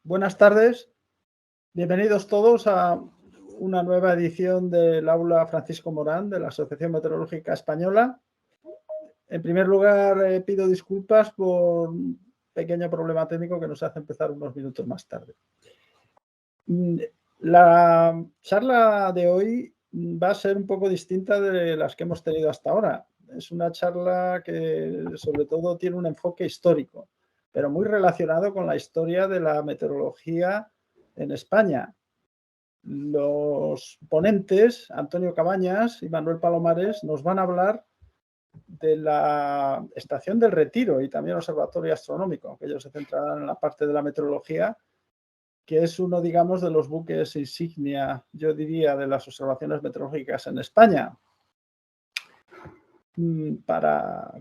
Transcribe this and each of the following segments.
Buenas tardes, bienvenidos todos a una nueva edición del Aula Francisco Morán de la Asociación Meteorológica Española. En primer lugar, pido disculpas por un pequeño problema técnico que nos hace empezar unos minutos más tarde. La charla de hoy va a ser un poco distinta de las que hemos tenido hasta ahora. Es una charla que sobre todo tiene un enfoque histórico, pero muy relacionado con la historia de la meteorología en España. Los ponentes, Antonio Cabañas y Manuel Palomares, nos van a hablar de la Estación del Retiro y también Observatorio Astronómico, aunque ellos se centrarán en la parte de la meteorología, que es uno, digamos, de los buques insignia, yo diría, de las observaciones meteorológicas en España.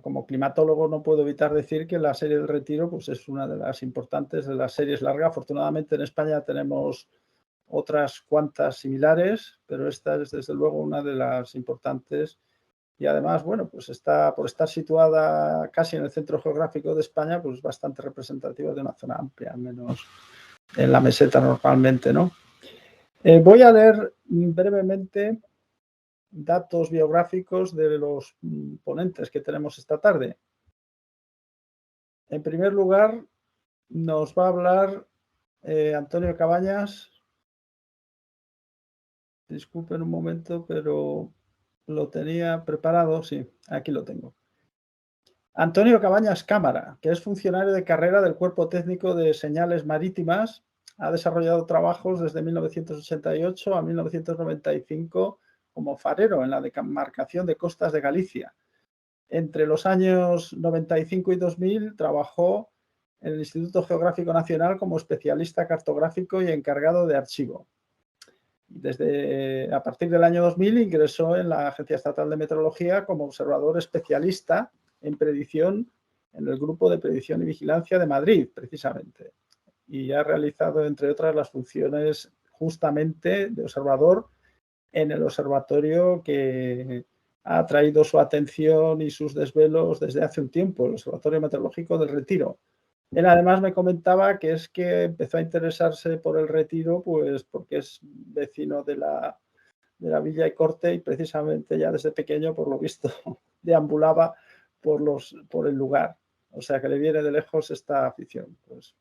Como climatólogo no puedo evitar decir que la serie del Retiro pues, es una de las importantes de las series largas. Afortunadamente en España tenemos otras cuantas similares, pero esta es desde luego una de las importantes y además, bueno, pues está por estar situada casi en el centro geográfico de España, pues bastante representativa de una zona amplia, al menos en la meseta normalmente, ¿no? Voy a leer brevemente datos biográficos de los ponentes que tenemos esta tarde. En primer lugar, nos va a hablar Antonio Cabañas. Disculpen un momento, pero lo tenía preparado. Sí, aquí lo tengo. Antonio Cabañas Cámara, que es funcionario de carrera del Cuerpo Técnico de Señales Marítimas, ha desarrollado trabajos desde 1988 a 1995 como farero en la demarcación de costas de Galicia. Entre los años 95 y 2000 trabajó en el Instituto Geográfico Nacional como especialista cartográfico y encargado de archivo. A partir del año 2000 ingresó en la Agencia Estatal de Meteorología como observador especialista en predicción en el Grupo de Predicción y Vigilancia de Madrid, precisamente. Y ha realizado, entre otras, las funciones justamente de observador en el observatorio que ha atraído su atención y sus desvelos desde hace un tiempo, el Observatorio Meteorológico del Retiro. Él además me comentaba que es que empezó a interesarse por el Retiro pues porque es vecino de la Villa y Corte y precisamente ya desde pequeño, por lo visto, deambulaba por el lugar. O sea que le viene de lejos esta afición. Pues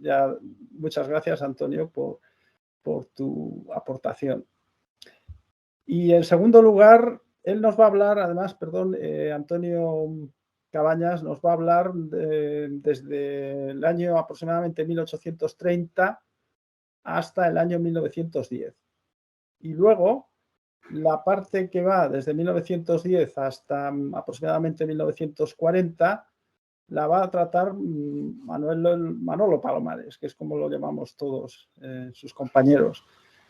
ya, muchas gracias, Antonio, por tu aportación. Y en segundo lugar, él nos va a hablar, además, Antonio Cabañas nos va a hablar desde el año aproximadamente 1830 hasta el año 1910. Y luego, la parte que va desde 1910 hasta aproximadamente 1940 la va a tratar Manolo Palomares, que es como lo llamamos todos sus compañeros.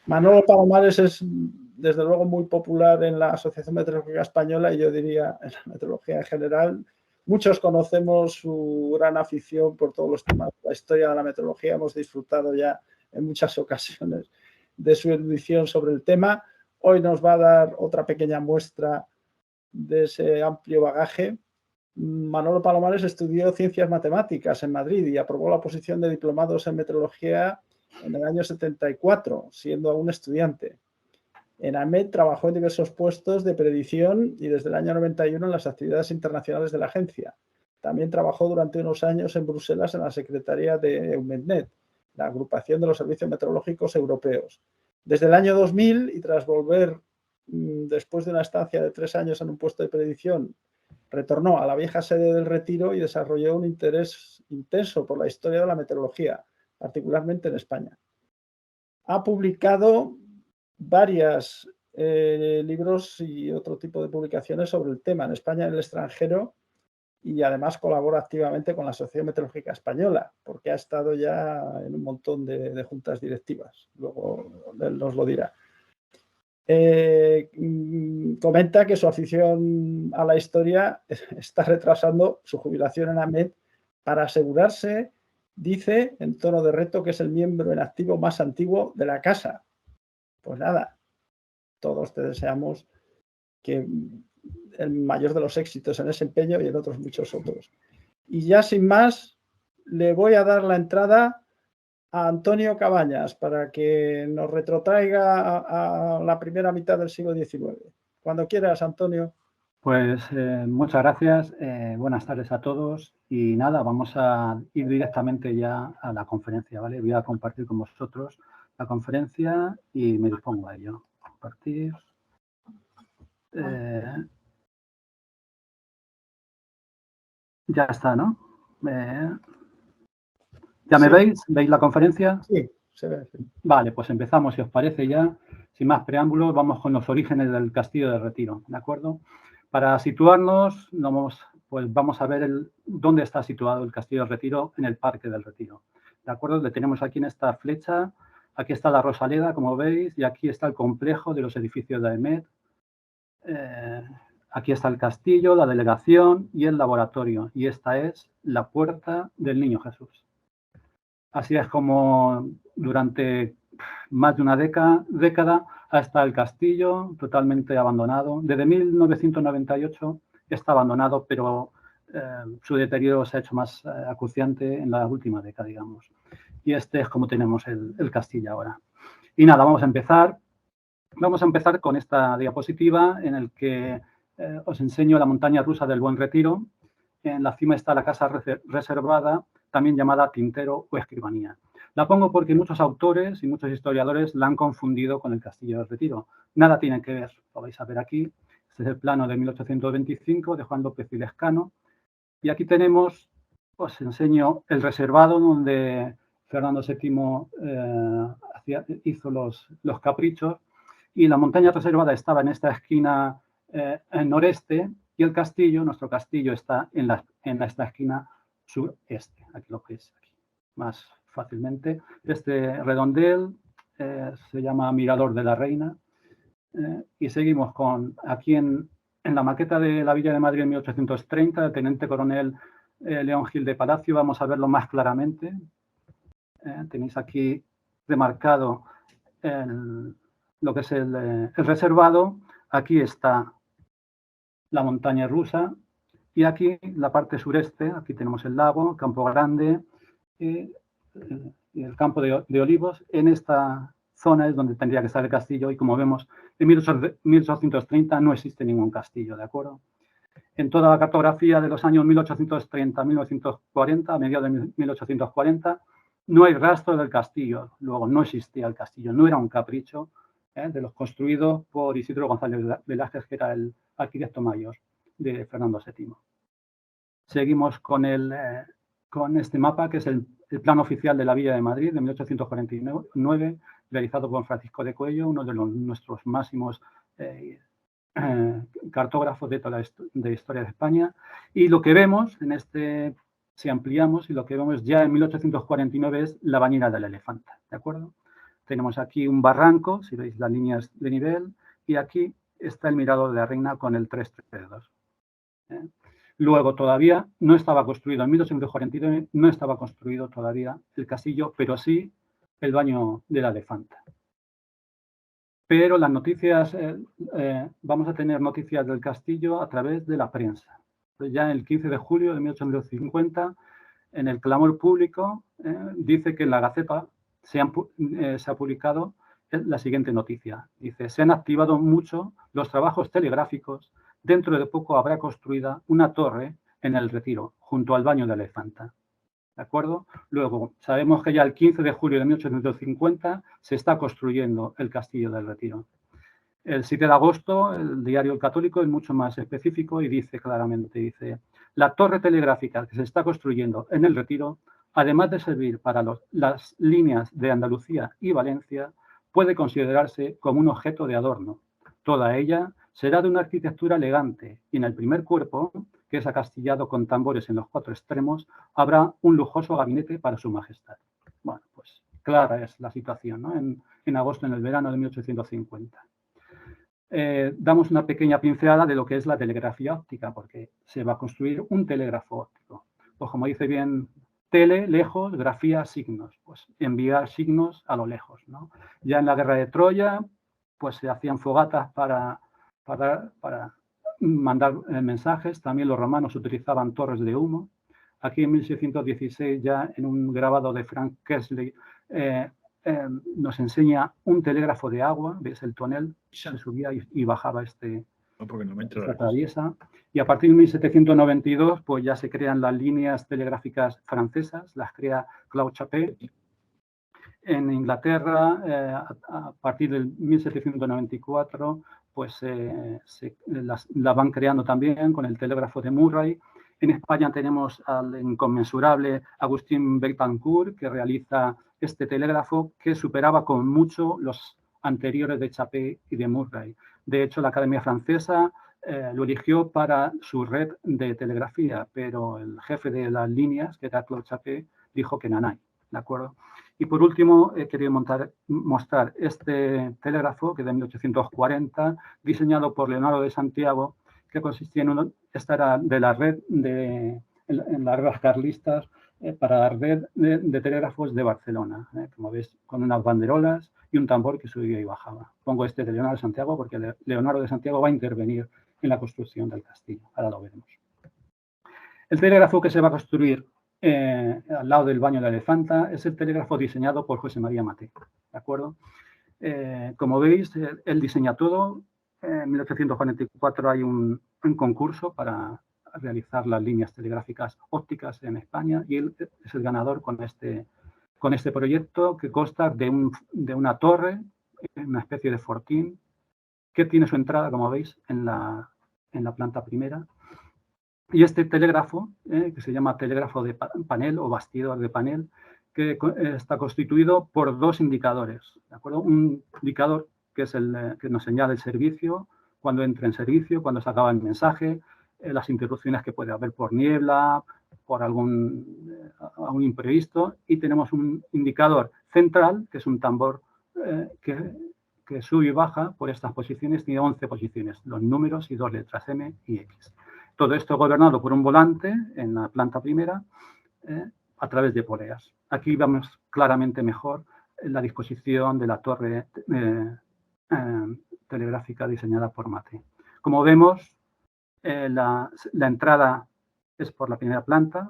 Manolo Palomares es, desde luego, muy popular en la Asociación Meteorológica Española y yo diría en la meteorología en general. Muchos conocemos su gran afición por todos los temas de la historia de la meteorología. Hemos disfrutado ya en muchas ocasiones de su erudición sobre el tema. Hoy nos va a dar otra pequeña muestra de ese amplio bagaje. Manolo Palomares estudió Ciencias Matemáticas en Madrid y aprobó la oposición de diplomados en Meteorología en el año 74, siendo aún estudiante. En AMET trabajó en diversos puestos de predicción y desde el año 91 en las actividades internacionales de la agencia. También trabajó durante unos años en Bruselas en la Secretaría de EUMETNET, la agrupación de los servicios meteorológicos europeos. Desde el año 2000 y tras volver después de una estancia de 3 años en un puesto de predicción, retornó a la vieja sede del Retiro y desarrolló un interés intenso por la historia de la meteorología, particularmente en España. Ha publicado varios libros y otro tipo de publicaciones sobre el tema en España y en el extranjero y además colabora activamente con la Asociación Meteorológica Española porque ha estado ya en un montón de juntas directivas. Luego él nos lo dirá. Comenta que su afición a la historia está retrasando su jubilación en AMET para asegurarse, dice, en tono de reto, que es el miembro en activo más antiguo de la casa. Pues nada, todos te deseamos que el mayor de los éxitos en ese empeño y en otros muchos otros. Y ya sin más, le voy a dar la entrada a Antonio Cabañas para que nos retrotraiga a la primera mitad del siglo XIX. Cuando quieras, Antonio. Pues muchas gracias, buenas tardes a todos y nada, vamos a ir directamente ya a la conferencia, ¿vale? Voy a compartir con vosotros la conferencia y me dispongo a ello. Compartir. Ya está, ¿no? ¿Ya me veis? ¿Veis la conferencia? Sí, se ve. Sí. Vale, pues empezamos, si os parece ya, sin más preámbulos, vamos con los orígenes del Castillo de Retiro, ¿de acuerdo? Para situarnos, pues vamos a ver dónde está situado el Castillo de Retiro en el Parque del Retiro, ¿de acuerdo? Le tenemos aquí en esta flecha, aquí está la Rosaleda, como veis, y aquí está el complejo de los edificios de AEMET. Aquí está el castillo, la delegación y el laboratorio, y esta es la puerta del Niño Jesús. Así es como durante más de una década está el castillo totalmente abandonado. Desde 1998 está abandonado, pero su deterioro se ha hecho más acuciante en la última década, digamos. Y este es como tenemos el castillo ahora. Y nada, vamos a empezar. Vamos a empezar con esta diapositiva en el que os enseño la montaña rusa del Buen Retiro. En la cima está la casa reservada, también llamada tintero o escribanía. La pongo porque muchos autores y muchos historiadores la han confundido con el Castillo del Retiro. Nada tiene que ver, lo vais a ver aquí. Este es el plano de 1825 de Juan López y Lescano. Y aquí tenemos, os enseño el reservado donde Fernando VII hizo los caprichos. Y la montaña reservada estaba en esta esquina noreste y el castillo, nuestro castillo, está en esta esquina sureste. Aquí lo veis aquí, más fácilmente. Este redondel se llama Mirador de la Reina. Y seguimos con aquí en la maqueta de la Villa de Madrid en 1830, el teniente coronel León Gil de Palacio, vamos a verlo más claramente. Tenéis aquí remarcado lo que es el reservado. Aquí está la montaña rusa y aquí la parte sureste, aquí tenemos el lago, Campo Grande y el campo de olivos. En esta zona es donde tendría que estar el castillo y como vemos en 1830 no existe ningún castillo, ¿de acuerdo? En toda la cartografía de los años 1830 a 1940, a mediados de 1840, no hay rastro del castillo. Luego no existía el castillo, no era un capricho de los construidos por Isidro González Velázquez, que era el arquitecto mayor de Fernando VII. Seguimos con este mapa, que es el plano oficial de la Villa de Madrid de 1849, realizado por Francisco de Coello, uno de nuestros máximos cartógrafos de historia de España. Y lo que vemos en si ampliamos, y lo que vemos ya en 1849 es la bañera del Elefanta, ¿de acuerdo? Tenemos aquí un barranco, si veis las líneas de nivel, y aquí está el mirador de la Reina con el 332. Luego todavía no estaba construido, en 1849 no estaba construido todavía el castillo, pero sí el baño de la Elefanta. Pero las noticias, vamos a tener noticias del castillo a través de la prensa. Ya el 15 de julio de 1850, en el clamor público, dice que en la Gaceta se ha publicado la siguiente noticia. Dice, se han activado mucho los trabajos telegráficos. Dentro de poco habrá construida una torre en el Retiro, junto al baño de la Elefanta. ¿De acuerdo? Luego, sabemos que ya el 15 de julio de 1850 se está construyendo el Castillo del Retiro. El 7 de agosto, el diario El Católico es mucho más específico y dice claramente, dice, la torre telegráfica que se está construyendo en el Retiro, además de servir para las líneas de Andalucía y Valencia, puede considerarse como un objeto de adorno. Toda ella será de una arquitectura elegante y en el primer cuerpo, que es acastillado con tambores en los 4 extremos, habrá un lujoso gabinete para su majestad. Bueno, pues clara es la situación, ¿no? En agosto, en el verano de 1850. Damos una pequeña pincelada de lo que es la telegrafía óptica, porque se va a construir un telégrafo óptico. Pues como dice bien, tele, lejos, grafía, signos. Pues enviar signos a lo lejos, ¿no? Ya en la guerra de Troya, pues se hacían fogatas para mandar mensajes. También los romanos utilizaban torres de humo. Aquí en 1616, ya en un grabado de Frank Kessler, nos enseña un telégrafo de agua, ¿ves el tonel? Se subía y bajaba esta traviesa. Y a partir de 1792, pues ya se crean las líneas telegráficas francesas, las crea Claude Chappé. En Inglaterra, a partir del 1794, pues la van creando también con el telégrafo de Murray. En España tenemos al inconmensurable Agustín Betancourt, que realiza este telégrafo que superaba con mucho los anteriores de Chappé y de Murray. De hecho, la Academia Francesa lo eligió para su red de telegrafía, pero el jefe de las líneas, que era Claude Chappé, dijo que nanay, ¿de acuerdo? Y por último, he querido mostrar este telégrafo, que es de 1840, diseñado por Leonardo de Santiago, que consistía en esta era de la red en las guerras carlistas para la red de telégrafos de Barcelona, como veis, con unas banderolas y un tambor que subía y bajaba. Pongo este de Leonardo de Santiago porque Leonardo de Santiago va a intervenir en la construcción del castillo. Ahora lo veremos. El telégrafo que se va a construir al lado del baño de la Elefanta es el telégrafo diseñado por José María Maté, ¿de acuerdo? Como veis, él diseña todo. En 1844 hay un concurso para realizar las líneas telegráficas ópticas en España y él es el ganador con este proyecto que consta de una torre, una especie de fortín, que tiene su entrada, como veis, en la planta primera. Y este telégrafo, que se llama telégrafo de panel o bastidor de panel, que está constituido por dos indicadores, ¿de acuerdo? Un indicador que es el que nos señala el servicio, cuando entra en servicio, cuando se acaba el mensaje, las interrupciones que puede haber por niebla, por algún imprevisto, y tenemos un indicador central, que es un tambor que sube y baja por estas posiciones, tiene 11 posiciones, los números y 2 letras, M y X. Todo esto gobernado por un volante en la planta primera a través de poleas. Aquí vemos claramente mejor la disposición de la torre telegráfica diseñada por Maté. Como vemos, la entrada es por la primera planta.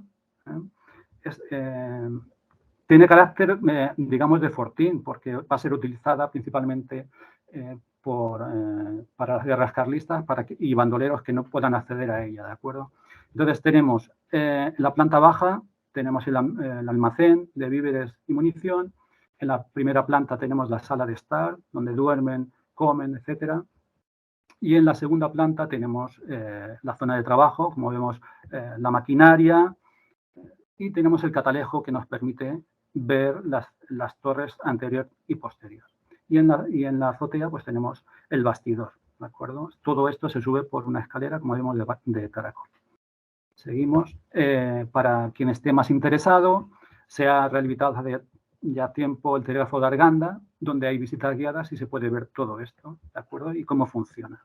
Tiene carácter, digamos, de fortín, porque va a ser utilizada principalmente para las guerras carlistas y bandoleros que no puedan acceder a ella, ¿de acuerdo? Entonces tenemos en la planta baja, tenemos el almacén de víveres y munición. En la primera planta tenemos la sala de estar, donde duermen, comen, etcétera. Y en la segunda planta tenemos la zona de trabajo, como vemos, la maquinaria, y tenemos el catalejo que nos permite ver las torres anterior y posterior. Y en la azotea pues tenemos el bastidor, ¿de acuerdo? Todo esto se sube por una escalera, como vemos, de caracol. Seguimos. Para quien esté más interesado, se ha rehabilitado hace ya tiempo el telégrafo de Arganda, donde hay visitas guiadas y se puede ver todo esto, ¿de acuerdo? Y cómo funciona.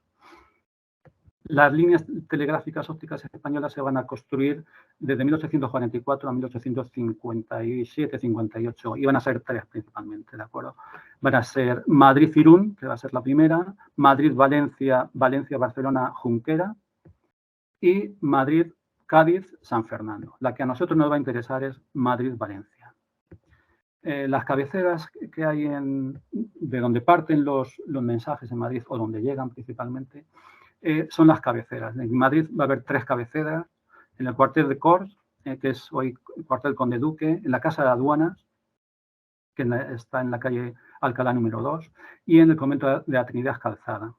Las líneas telegráficas ópticas españolas se van a construir desde 1844 a 1857-58 y van a ser 3 principalmente, ¿de acuerdo? Van a ser Madrid-Irún, que va a ser la primera, Madrid-Valencia, Valencia-Barcelona-Junquera y Madrid-Cádiz-San Fernando. La que a nosotros nos va a interesar es Madrid-Valencia. Las cabeceras que hay de donde parten los mensajes en Madrid o donde llegan principalmente, son las cabeceras. En Madrid va a haber 3 cabeceras, en el cuartel de Corts, que es hoy el cuartel Conde Duque, en la Casa de Aduanas, que está en la calle Alcalá número 2, y en el convento de la Trinidad Calzada.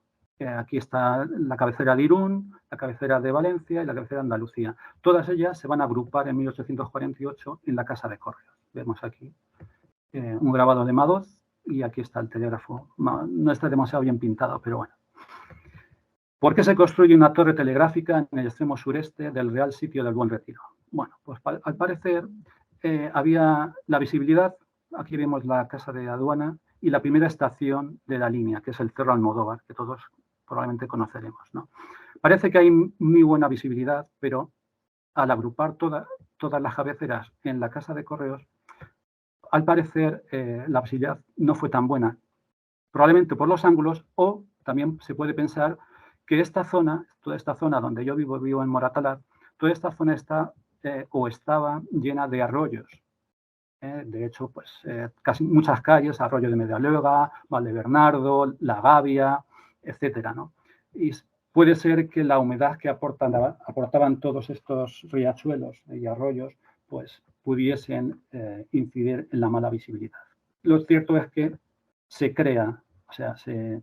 Aquí está la cabecera de Irún, la cabecera de Valencia y la cabecera de Andalucía. Todas ellas se van a agrupar en 1848 en la Casa de Correos. Vemos aquí un grabado de Madoz y aquí está el telégrafo. No está demasiado bien pintado, pero bueno. ¿Por qué se construye una torre telegráfica en el extremo sureste del Real Sitio del Buen Retiro? Bueno, pues al parecer había la visibilidad, aquí vemos la Casa de Aduana y la primera estación de la línea, que es el Cerro Almodóvar, que todos probablemente conoceremos, ¿no? Parece que hay muy buena visibilidad, pero al agrupar todas las cabeceras en la Casa de Correos, al parecer la visibilidad no fue tan buena, probablemente por los ángulos, o también se puede pensar que toda esta zona donde yo vivo en Moratalaz, toda esta zona está o estaba llena de arroyos. De hecho, pues casi muchas calles, Arroyo de Medialuega, Valdebernardo, La Gavia, etcétera, ¿no? Y puede ser que la humedad que aportaban todos estos riachuelos y arroyos, pues pudiesen incidir en la mala visibilidad. Lo cierto es que se crea, o sea, se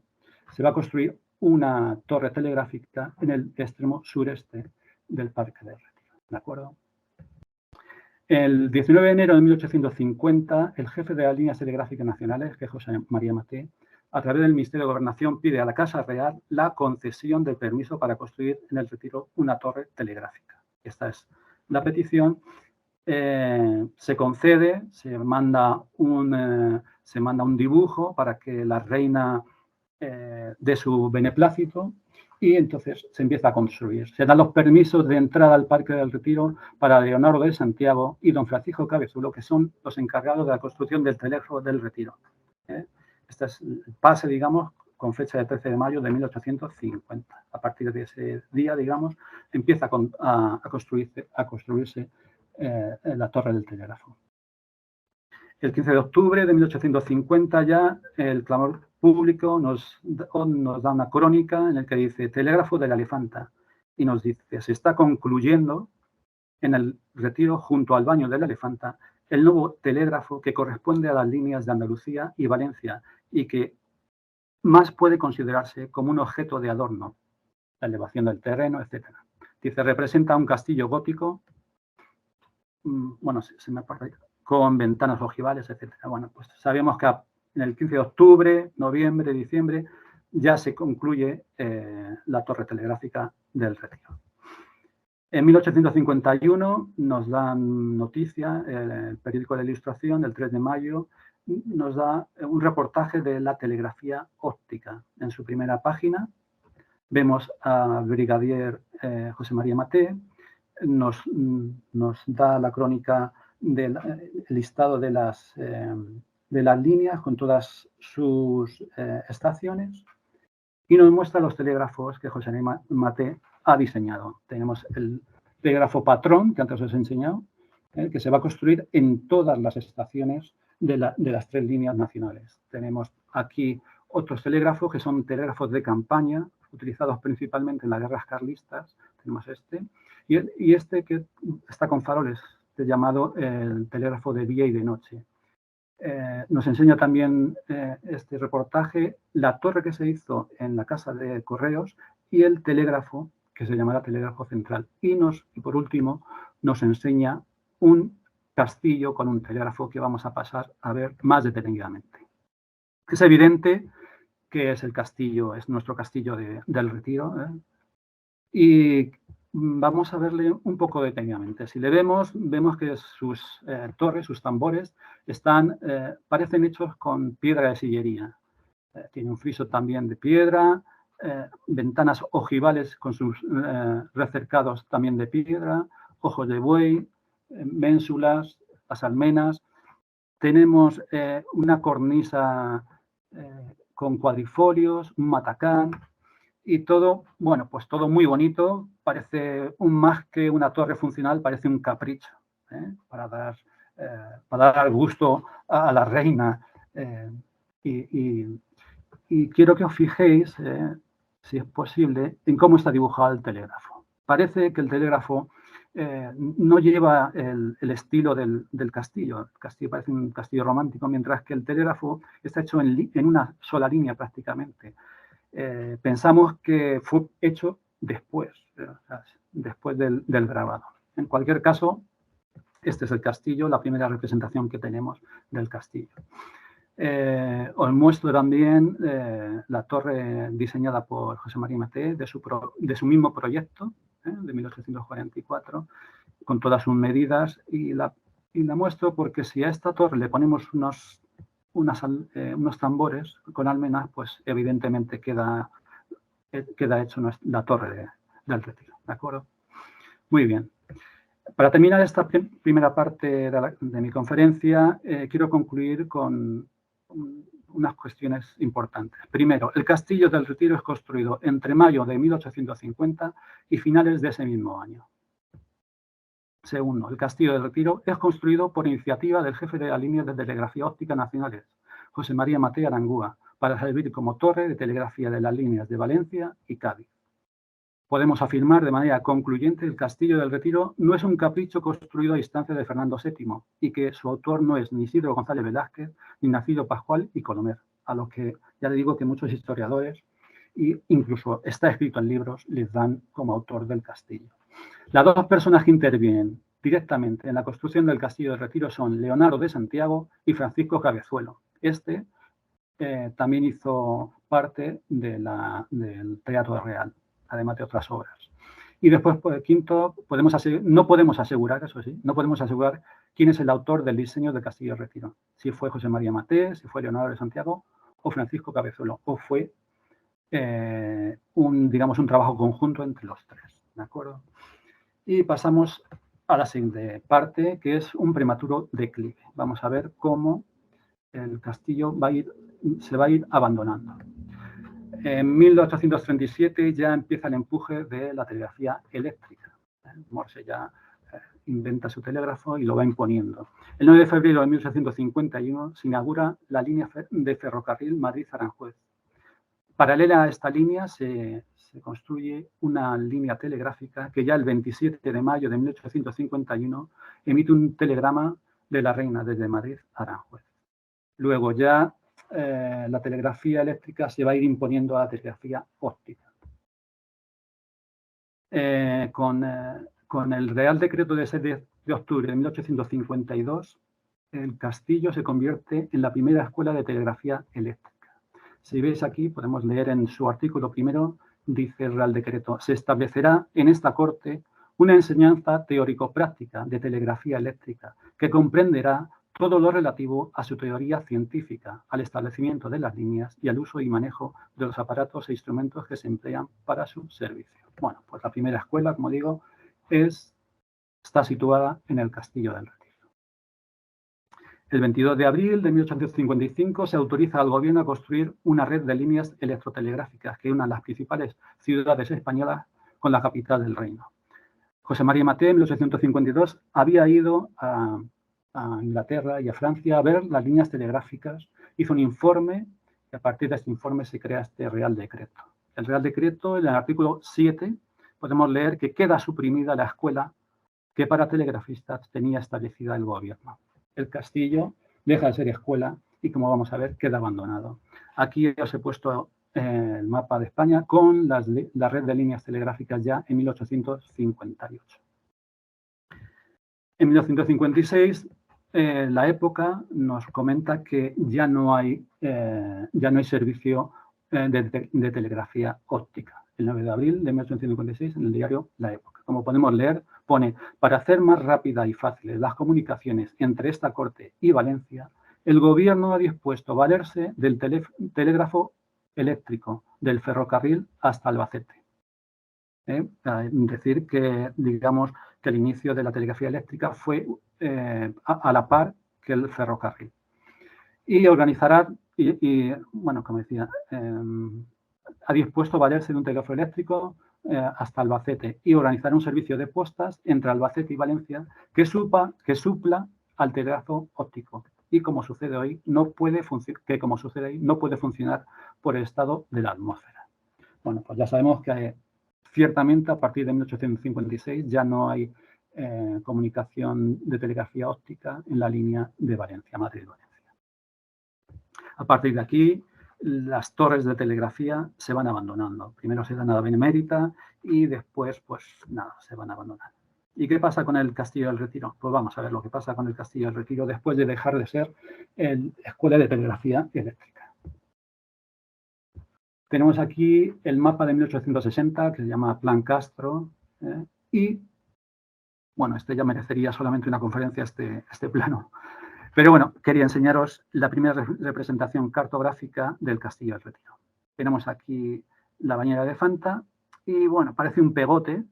va a construir una torre telegráfica en el extremo sureste del Parque del Retiro, ¿de acuerdo? El 19 de enero de 1850, el jefe de las líneas telegráficas nacionales, que es José María Maté, a través del Ministerio de Gobernación, pide a la Casa Real la concesión del permiso para construir en el Retiro una torre telegráfica. Esta es la petición. Se concede, se manda un dibujo para que la reina dé su beneplácito y entonces se empieza a construir. Se dan los permisos de entrada al Parque del Retiro para Leonardo de Santiago y don Francisco Cabezulo, que son los encargados de la construcción del telégrafo del Retiro. Este es el pase, digamos, con fecha de 13 de mayo de 1850. A partir de ese día, digamos, empieza a construirse la torre del telégrafo. El 15 de octubre de 1850 ya el clamor público nos da una crónica en la que dice Telégrafo de la Elefanta y nos dice se está concluyendo en el Retiro junto al baño de la Elefanta el nuevo telégrafo que corresponde a las líneas de Andalucía y Valencia y que más puede considerarse como un objeto de adorno, la elevación del terreno, etc. Dice, representa un castillo gótico, bueno, se me acuerda, con ventanas ojivales, etc. Bueno, pues sabemos que en el 15 de octubre, noviembre, diciembre, ya se concluye la torre telegráfica del Retiro. En 1851 nos dan noticia, el periódico de la Ilustración, el 3 de mayo, nos da un reportaje de la telegrafía óptica. En su primera página vemos al brigadier José María Maté, nos da la crónica del listado de las líneas con todas sus estaciones y nos muestra los telégrafos que José María Maté ha diseñado. Tenemos el telégrafo patrón, que antes os he enseñado, que se va a construir en todas las estaciones de las 3 líneas nacionales. Tenemos aquí otros telégrafos que son telégrafos de campaña, utilizados principalmente en las guerras carlistas. Tenemos este. Y este que está con faroles, llamado el telégrafo de día y de noche. Nos enseña también este reportaje la torre que se hizo en la Casa de Correos y el telégrafo que se llamará telégrafo central. Y por último nos enseña un castillo con un telégrafo que vamos a pasar a ver más detenidamente. Es evidente que es el castillo, es nuestro castillo del Retiro, y vamos a verle un poco detenidamente. Si le vemos que sus torres, sus tambores, parecen hechos con piedra de sillería. Tiene un friso también de piedra, ventanas ojivales con sus recercados también de piedra, ojos de buey, ménsulas, las almenas. Tenemos una cornisa con cuadrifolios, un matacán y todo, bueno, pues todo muy bonito. Parece más que una torre funcional, parece un capricho para dar gusto a la reina. Y quiero que os fijéis, si es posible, en cómo está dibujado el telégrafo. Parece que el telégrafo no lleva el estilo del castillo. El castillo parece un castillo romántico, mientras que el telégrafo está hecho en una sola línea prácticamente. Pensamos que fue hecho después del grabado. En cualquier caso, este es el castillo, la primera representación que tenemos del castillo. Os muestro también la torre diseñada por José María Maté de su mismo proyecto, de 1844, con todas sus medidas, y la muestro porque si a esta torre le ponemos unos tambores con almenas, pues evidentemente queda hecho la torre del Retiro, ¿de acuerdo? Muy bien. Para terminar esta primera parte de mi conferencia, quiero concluir con unas cuestiones importantes. Primero, el Castillo del Retiro es construido entre mayo de 1850 y finales de ese mismo año. Segundo, el Castillo del Retiro es construido por iniciativa del jefe de las líneas de telegrafía óptica nacionales, José María Matei Arangúa, para servir como torre de telegrafía de las líneas de Valencia y Cádiz. Podemos afirmar de manera concluyente que el Castillo del Retiro no es un capricho construido a instancia de Fernando VII y que su autor no es ni Isidro González Velázquez ni Nacido Pascual y Colomer, a lo que ya le digo que muchos historiadores, e incluso está escrito en libros, les dan como autor del castillo. Las dos personas que intervienen directamente en la construcción del Castillo del Retiro son Leonardo de Santiago y Francisco Cabezuelo. Este también hizo parte del Teatro Real, además de otras obras. Y después, por el quinto, no podemos asegurar, eso sí, no podemos asegurar quién es el autor del diseño del Castillo del Retiro. Si fue José María Matei, si fue Leonardo de Santiago o Francisco Cabezuelo, o fue digamos, un trabajo conjunto entre los tres, ¿de acuerdo? Y pasamos a la siguiente parte, que es un prematuro declive. Vamos a ver cómo el castillo se va a ir abandonando. En 1837 ya empieza el empuje de la telegrafía eléctrica. Morse ya inventa su telégrafo y lo va imponiendo. El 9 de febrero de 1851 se inaugura la línea de ferrocarril Madrid-Aranjuez. Paralela a esta línea se construye una línea telegráfica que ya el 27 de mayo de 1851 emite un telegrama de la reina desde Madrid a Aranjuez. Luego ya la telegrafía eléctrica se va a ir imponiendo a la telegrafía óptica. Con el Real Decreto de 6 de octubre de 1852, el castillo se convierte en la primera escuela de telegrafía eléctrica. Si veis aquí, podemos leer en su artículo primero, dice el Real Decreto, se establecerá en esta corte una enseñanza teórico-práctica de telegrafía eléctrica que comprenderá todo lo relativo a su teoría científica, al establecimiento de las líneas y al uso y manejo de los aparatos e instrumentos que se emplean para su servicio. Bueno, pues la primera escuela, como digo, está situada en el Castillo del Retiro. El 22 de abril de 1855 se autoriza al gobierno a construir una red de líneas electrotelegráficas que unan las principales ciudades españolas con la capital del reino. José María Matei, en 1852, había ido a Inglaterra y a Francia a ver las líneas telegráficas, hizo un informe y a partir de este informe se crea este Real Decreto. El Real Decreto, en el artículo 7, podemos leer que queda suprimida la escuela que para telegrafistas tenía establecida el gobierno. El castillo deja de ser escuela y, como vamos a ver, queda abandonado. Aquí os he puesto el mapa de España con la red de líneas telegráficas ya en 1858. En 1956, la época nos comenta que ya no hay servicio de telegrafía óptica. El 9 de abril de 1856, en el diario La Época. Como podemos leer, pone, para hacer más rápida y fáciles las comunicaciones entre esta corte y Valencia, el gobierno ha dispuesto valerse del telégrafo eléctrico del ferrocarril hasta Albacete. Decir que, digamos, que el inicio de la telegrafía eléctrica fue a la par que el ferrocarril. Y organizará, bueno, como decía, ha dispuesto valerse de un telégrafo eléctrico hasta Albacete y organizar un servicio de postas entre Albacete y Valencia que supla al telégrafo óptico y como sucede hoy no puede funcionar por el estado de la atmósfera. Bueno, pues ya sabemos que ciertamente a partir de 1856 ya no hay comunicación de telegrafía óptica en la línea de Valencia, Madrid-Valencia. A partir de aquí, las torres de telegrafía se van abandonando. Primero se dan a la Benemérita y después, pues nada, se van a abandonar. ¿Y qué pasa con el Castillo del Retiro? Pues vamos a ver lo que pasa con el Castillo del Retiro después de dejar de ser escuela de telegrafía eléctrica. Tenemos aquí el mapa de 1860 que se llama Plan Castro y, bueno, este ya merecería solamente una conferencia, este plano. Pero bueno, quería enseñaros la primera representación cartográfica del Castillo del Retiro. Tenemos aquí la bañera de Fanta y, bueno, parece un pegote.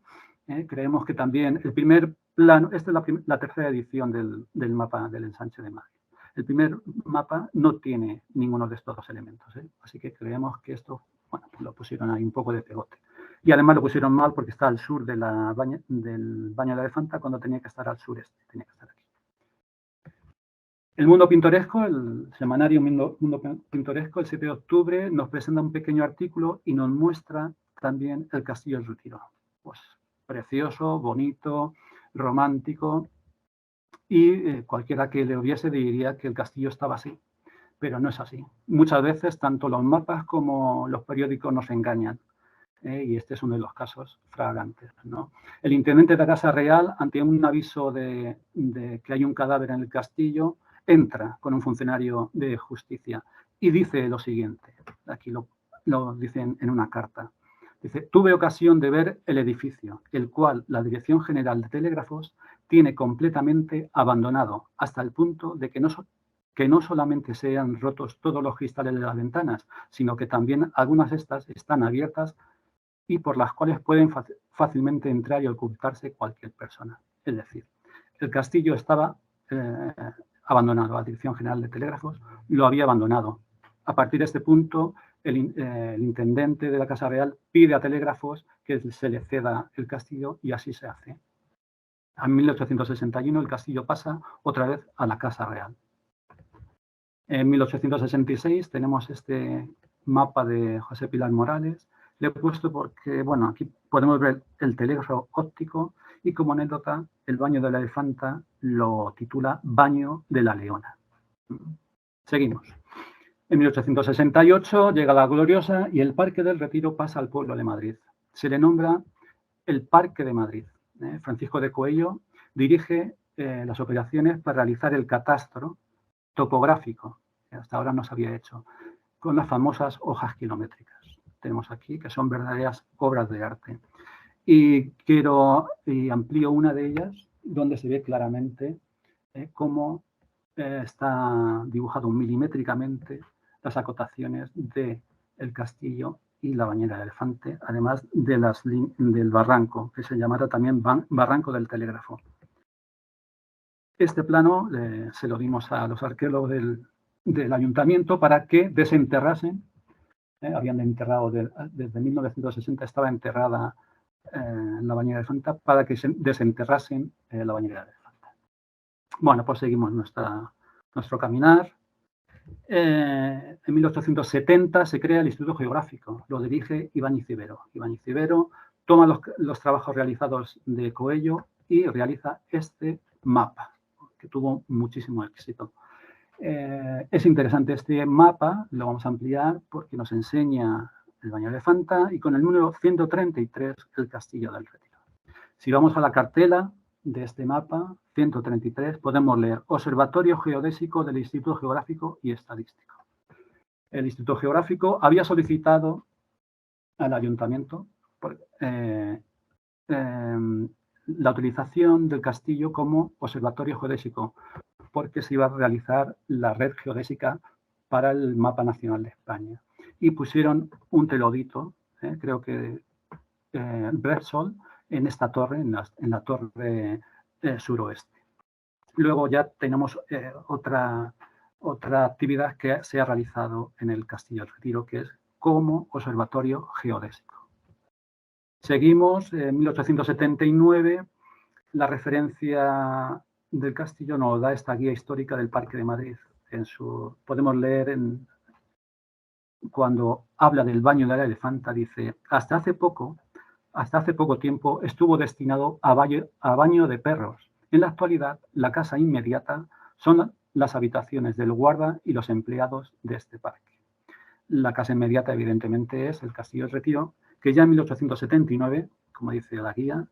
Creemos que también el primer plano, esta es la tercera edición del mapa del ensanche de Madrid. El primer mapa no tiene ninguno de estos dos elementos, así que creemos que esto, bueno, lo pusieron ahí un poco de pegote. Y además lo pusieron mal porque está al sur del Baño de la Elefanta cuando tenía que estar al sureste, tenía que estar aquí. El Mundo Pintoresco, el semanario Mundo Pintoresco, el 7 de octubre, nos presenta un pequeño artículo y nos muestra también el Castillo del Retiro. Pues precioso, bonito, romántico, y cualquiera que le hubiese diría que el castillo estaba así, pero no es así. Muchas veces tanto los mapas como los periódicos nos engañan. Y este es uno de los casos flagrantes, ¿no? El intendente de la Casa Real, ante un aviso de que hay un cadáver en el castillo, entra con un funcionario de justicia y dice lo siguiente, aquí lo dicen en una carta. Dice, tuve ocasión de ver el edificio, el cual la Dirección General de Telégrafos tiene completamente abandonado, hasta el punto de que no solamente se han rotos todos los cristales de las ventanas, sino que también algunas de estas están abiertas y por las cuales pueden fácilmente entrar y ocultarse cualquier persona. Es decir, el castillo estaba abandonado, la Dirección General de Telégrafos lo había abandonado. A partir de este punto, el intendente de la Casa Real pide a Telégrafos que se le ceda el castillo y así se hace. En 1861 el castillo pasa otra vez a la Casa Real. En 1866 tenemos este mapa de José Pilar Morales. Le he puesto porque, bueno, aquí podemos ver el telégrafo óptico y como anécdota, el Baño de la Elefanta lo titula Baño de la Leona. Seguimos. En 1868 llega la Gloriosa y el Parque del Retiro pasa al pueblo de Madrid. Se le nombra el Parque de Madrid. Francisco de Coello dirige las operaciones para realizar el catastro topográfico, que hasta ahora no se había hecho, con las famosas hojas kilométricas. Tenemos aquí, que son verdaderas obras de arte. Y amplío una de ellas, donde se ve claramente cómo está dibujado milimétricamente las acotaciones del castillo y la Bañera del Elefante, además del barranco, que se llamará también Barranco del Telégrafo. Este plano se lo dimos a los arqueólogos del ayuntamiento para que desenterrasen. Habían enterrado desde 1960, estaba enterrada la Bañera de Elefanta, para que se desenterrasen la Bañera de Elefanta. Bueno, pues seguimos nuestro caminar. En 1870 se crea el Instituto Geográfico, lo dirige Ibáñez Ibero. Ibáñez Ibero toma los trabajos realizados de Coello y realiza este mapa, que tuvo muchísimo éxito. Es interesante este mapa, lo vamos a ampliar porque nos enseña el Baño de Elefanta y con el número 133 el Castillo del Retiro. Si vamos a la cartela de este mapa, 133, podemos leer Observatorio Geodésico del Instituto Geográfico y Estadístico. El Instituto Geográfico había solicitado al ayuntamiento la utilización del castillo como observatorio geodésico, porque se iba a realizar la red geodésica para el mapa nacional de España. Y pusieron un telodito, creo que Bresol, en esta torre, en la torre suroeste. Luego ya tenemos otra actividad que se ha realizado en el Castillo del Retiro, que es como observatorio geodésico. Seguimos, en 1879, la referencia del castillo nos da esta guía histórica del Parque de Madrid. Podemos leer cuando habla del Baño de la Elefanta, dice, hasta hace poco tiempo estuvo destinado a baño de perros. En la actualidad, la casa inmediata son las habitaciones del guarda y los empleados de este parque. La casa inmediata, evidentemente, es el Castillo del Retiro, que ya en 1879, como dice la guía,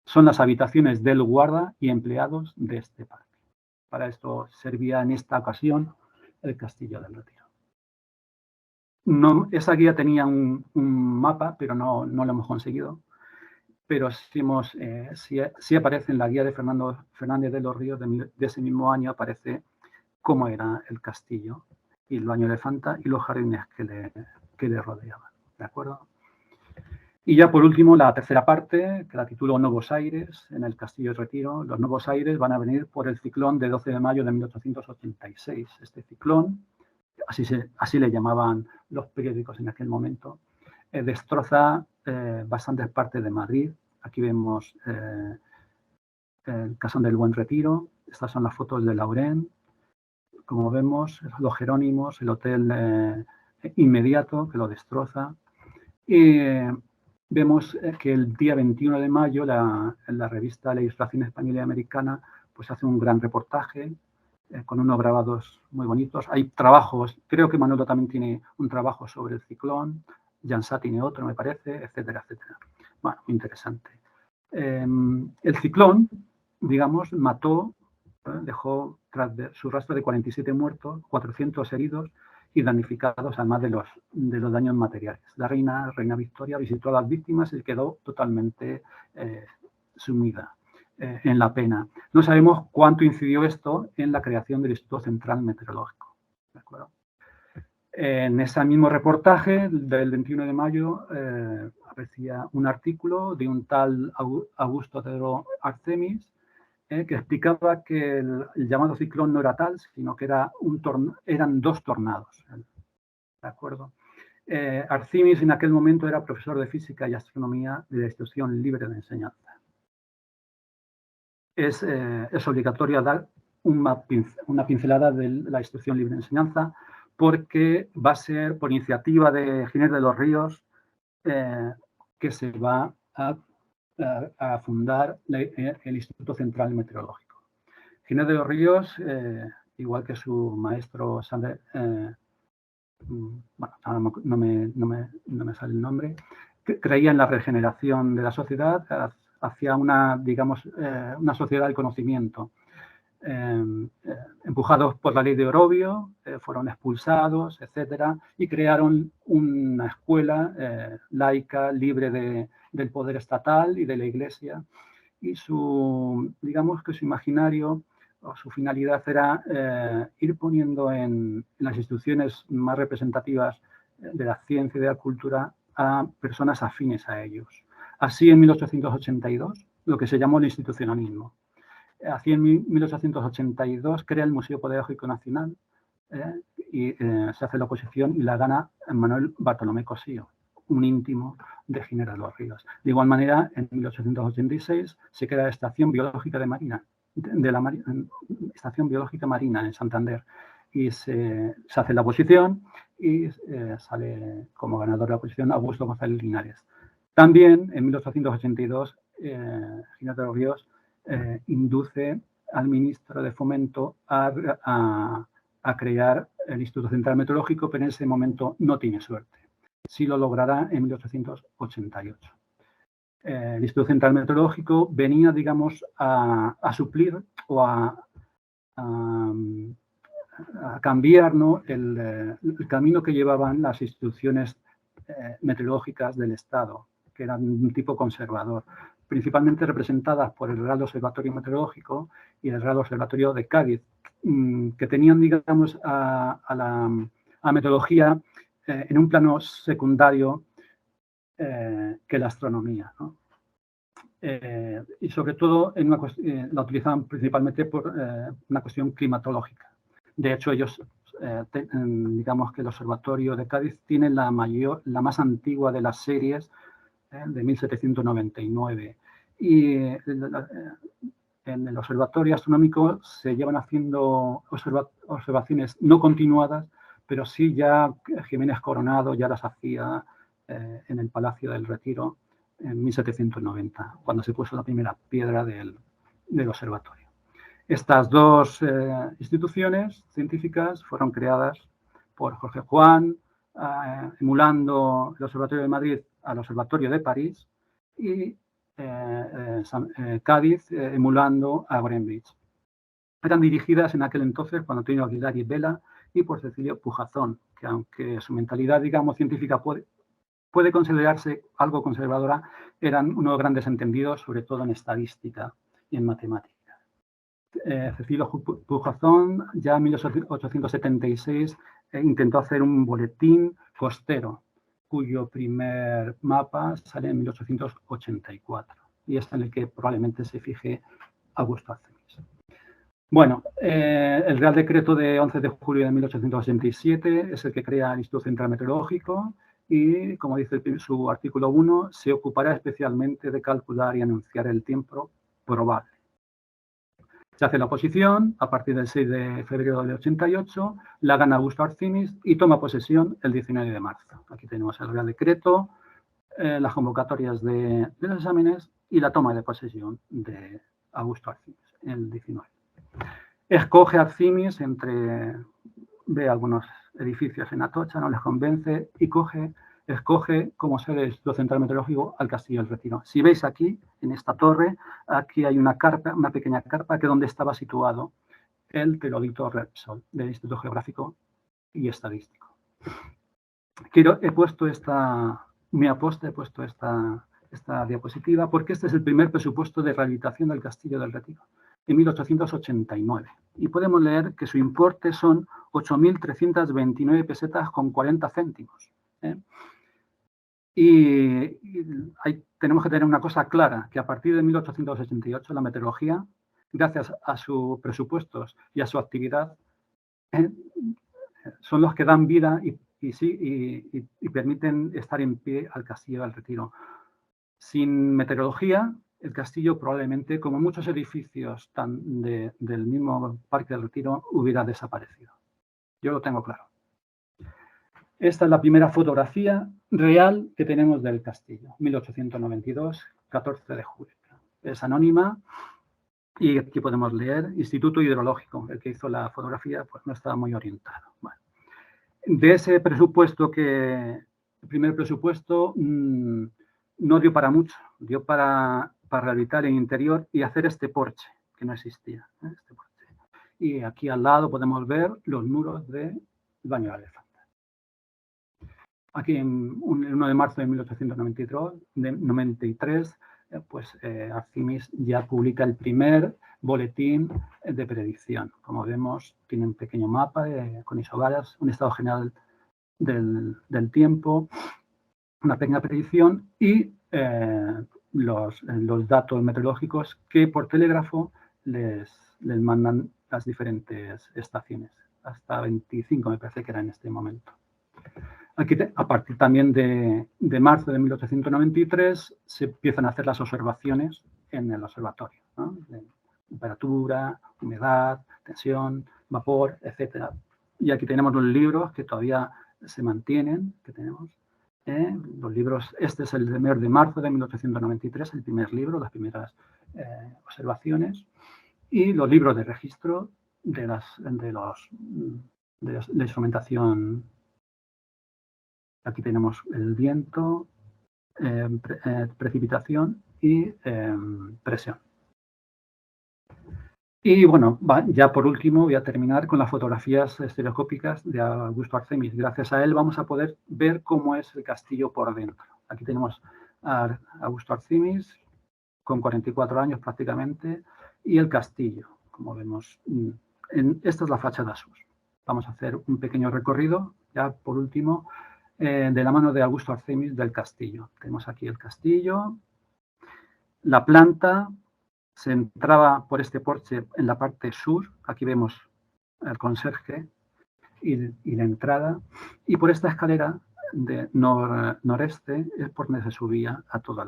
son las habitaciones del guarda y empleados de este parque. Para esto servía en esta ocasión el Castillo del Retiro. Esa guía tenía un mapa, pero no lo hemos conseguido. Pero sí aparece en la guía de Fernando Fernández de los Ríos de ese mismo año, aparece cómo era el castillo y el Baño de Elefanta y los jardines que le rodeaban. ¿De acuerdo? Y ya por último, la tercera parte, que la titulo Nuevos Aires, en el Castillo del Retiro. Los nuevos aires van a venir por el ciclón de 12 de mayo de 1886. Este ciclón, así le llamaban los periódicos en aquel momento, destroza bastantes partes de Madrid. Aquí vemos el Casón del Buen Retiro. Estas son las fotos de Laurén. Como vemos, los Jerónimos, el hotel inmediato que lo destroza. Y vemos que el día 21 de mayo la revista La Ilustración Española y Americana pues hace un gran reportaje con unos grabados muy bonitos. Hay trabajos, creo que Manolo también tiene un trabajo sobre el ciclón, Jansá tiene otro, me parece, etcétera, etcétera. Bueno, interesante. El ciclón, digamos, mató, dejó tras su rastro de 47 muertos, 400 heridos y damnificados, además de los daños materiales. La reina Victoria visitó a las víctimas y quedó totalmente sumida en la pena. No sabemos cuánto incidió esto en la creación del Instituto Central Meteorológico. ¿De acuerdo? En ese mismo reportaje del 21 de mayo aparecía un artículo de un tal Augusto Tedro Artemis que explicaba que el llamado ciclón no era tal, sino que eran dos tornados. ¿De acuerdo? Artemis en aquel momento era profesor de física y astronomía de la Institución Libre de Enseñanza. Es obligatorio dar una pincelada de la Instrucción Libre de Enseñanza porque va a ser por iniciativa de Ginés de los Ríos que se va a fundar el Instituto Central Meteorológico. Ginés de los Ríos, igual que su maestro, bueno, ahora no me sale el nombre, creía en la regeneración de la sociedad hacia una sociedad del conocimiento. Empujados por la ley de Orobio, fueron expulsados, etcétera, y crearon una escuela laica, libre del poder estatal y de la Iglesia. Y digamos que su imaginario o su finalidad era ir poniendo en las instituciones más representativas de la ciencia y de la cultura a personas afines a ellos. Así, en 1882, lo que se llamó el institucionalismo. Así, en 1882, crea el Museo Pedagógico Nacional y se hace la oposición y la gana Manuel Bartolomé Cosío, un íntimo de Ginés de los Ríos. De igual manera, en 1886 se crea la Estación Biológica de Marina, Estación Biológica Marina en Santander, y se hace la oposición y sale como ganador de la oposición Augusto González Linares. También, en 1882, Ginés de los Ríos induce al ministro de Fomento a crear el Instituto Central Meteorológico, pero en ese momento no tiene suerte. Sí lo logrará en 1888. El Instituto Central Meteorológico venía, digamos, a suplir o a cambiar, ¿no?, el camino que llevaban las instituciones meteorológicas del Estado, que eran de un tipo conservador, principalmente representadas por el Real Observatorio Meteorológico y el Real Observatorio de Cádiz, que tenían, digamos, a la meteorología en un plano secundario que la astronomía, ¿no? Y sobre todo la utilizaban principalmente por una cuestión climatológica. De hecho, ellos, digamos que el Observatorio de Cádiz tiene la más antigua de las series de 1799. Y en el Observatorio Astronómico se llevan haciendo observaciones no continuadas, pero sí ya Jiménez Coronado ya las hacía en el Palacio del Retiro en 1790, cuando se puso la primera piedra del observatorio. Estas dos instituciones científicas fueron creadas por Jorge Juan, emulando el Observatorio de Madrid al Observatorio de París, y Cádiz emulando a Greenwich. Eran dirigidas en aquel entonces por Antonio Aguilar y Vela y por Cecilio Pujazón, que aunque su mentalidad, digamos, científica puede considerarse algo conservadora, eran unos grandes entendidos, sobre todo en estadística y en matemáticas. Cecilio Pujazón, ya en 1876, intentó hacer un boletín costero, cuyo primer mapa sale en 1884, y es en el que probablemente se fije Augusto Artemis. Bueno, el Real Decreto de 11 de julio de 1887 es el que crea el Instituto Central Meteorológico, y, como dice su artículo 1, se ocupará especialmente de calcular y anunciar el tiempo probable. Se hace la oposición a partir del 6 de febrero del 88, la gana Augusto Arcinis y toma posesión el 19 de marzo. Aquí tenemos el Real Decreto, las convocatorias de los exámenes y la toma de posesión de Augusto Arcinis, el 19. Escoge Arcinis ve algunos edificios en Atocha, no les convence y escoge como sede del Instituto Central Meteorológico al Castillo del Retiro. Si veis aquí, en esta torre, aquí hay una pequeña carpa que es donde estaba situado el teodolito Repsol del Instituto Geográfico y Estadístico. He puesto esta diapositiva porque este es el primer presupuesto de rehabilitación del Castillo del Retiro, en 1889. Y podemos leer que su importe son 8.329 pesetas con 40 céntimos. Y tenemos que tener una cosa clara, que a partir de 1888 la meteorología, gracias a sus presupuestos y a su actividad, son los que dan vida y permiten estar en pie al Castillo del Retiro. Sin meteorología, el castillo probablemente, como muchos edificios del mismo Parque del Retiro, hubiera desaparecido. Yo lo tengo claro. Esta es la primera fotografía real que tenemos del castillo, 1892, 14 de julio. Es anónima y aquí podemos leer Instituto Hidrológico. El que hizo la fotografía pues no estaba muy orientado. Bueno, de ese presupuesto el primer presupuesto no dio para mucho, dio para rehabilitar el interior y hacer este porche, que no existía. Este porche. Y aquí al lado podemos ver los muros del baño de elefante. Aquí, el 1 de marzo de 1893, Arcinis ya publica el primer boletín de predicción. Como vemos, tiene un pequeño mapa con isobaras, un estado general del tiempo, una pequeña predicción y los datos meteorológicos que por telégrafo les mandan las diferentes estaciones. Hasta 25 me parece que era en este momento. Aquí, a partir también de marzo de 1893, se empiezan a hacer las observaciones en el observatorio, ¿no? De temperatura, humedad, tensión, vapor, etc. Y aquí tenemos los libros que todavía se mantienen, que tenemos. Los libros, este es el de marzo de 1893, el primer libro, las primeras observaciones, y los libros de registro de la instrumentación. Aquí tenemos el viento, precipitación y presión. Y bueno, ya por último voy a terminar con las fotografías estereoscópicas de Augusto Arcinis. Gracias a él vamos a poder ver cómo es el castillo por dentro. Aquí tenemos a Augusto Arcinis con 44 años prácticamente y el castillo, como vemos. Esta es la fachada sur. Vamos a hacer un pequeño recorrido, ya por último, de la mano de Augusto Arcinis del castillo. Tenemos aquí el castillo, la planta, se entraba por este porche en la parte sur, aquí vemos el conserje y la entrada, y por esta escalera de noreste es por donde se subía a todos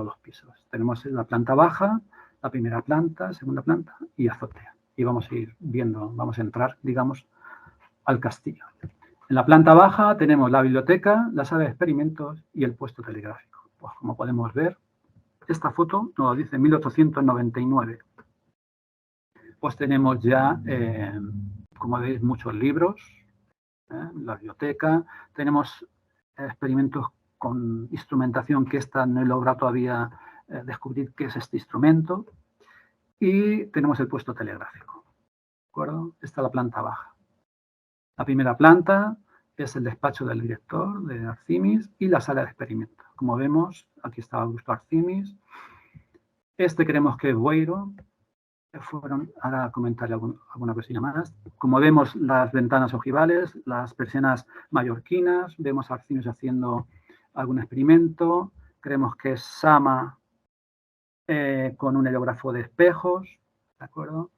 los pisos. Tenemos la planta baja, la primera planta, segunda planta y azotea. Y vamos a ir viendo, vamos a entrar, digamos, al castillo. En la planta baja tenemos la biblioteca, la sala de experimentos y el puesto telegráfico. Pues como podemos ver, esta foto nos dice 1899. Pues tenemos ya, como veis, muchos libros, la biblioteca. Tenemos experimentos con instrumentación que esta no he logrado todavía descubrir qué es este instrumento. Y tenemos el puesto telegráfico. ¿De acuerdo? Esta es la planta baja. La primera planta es el despacho del director de Arcinis y la sala de experimentos. Como vemos, aquí está Augusto Arcinis. Creemos que es Boeiro. Ahora comentaré alguna cosilla más. Como vemos, las ventanas ojivales, las persianas mallorquinas. Vemos a Arcinis haciendo algún experimento. Creemos que es Sama con un heliógrafo de espejos. ¿De acuerdo?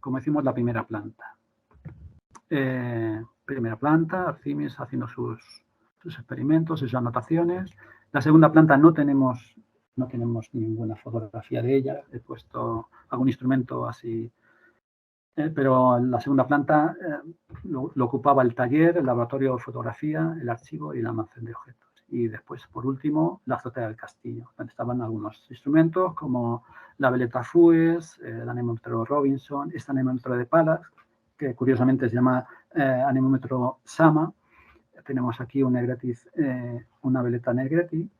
Como decimos, la primera planta. Primera planta, Arcinis haciendo sus sus experimentos, sus anotaciones. La segunda planta no tenemos ninguna fotografía de ella. He puesto algún instrumento así, pero en la segunda planta lo ocupaba el taller, el laboratorio de fotografía, el archivo y el almacén de objetos. Y después, por último, la azotea del castillo, donde estaban algunos instrumentos como la veleta Fues, el anemómetro Robinson, este anemómetro de palas, que curiosamente se llama anemómetro Sama. Tenemos aquí un una veleta Negretti,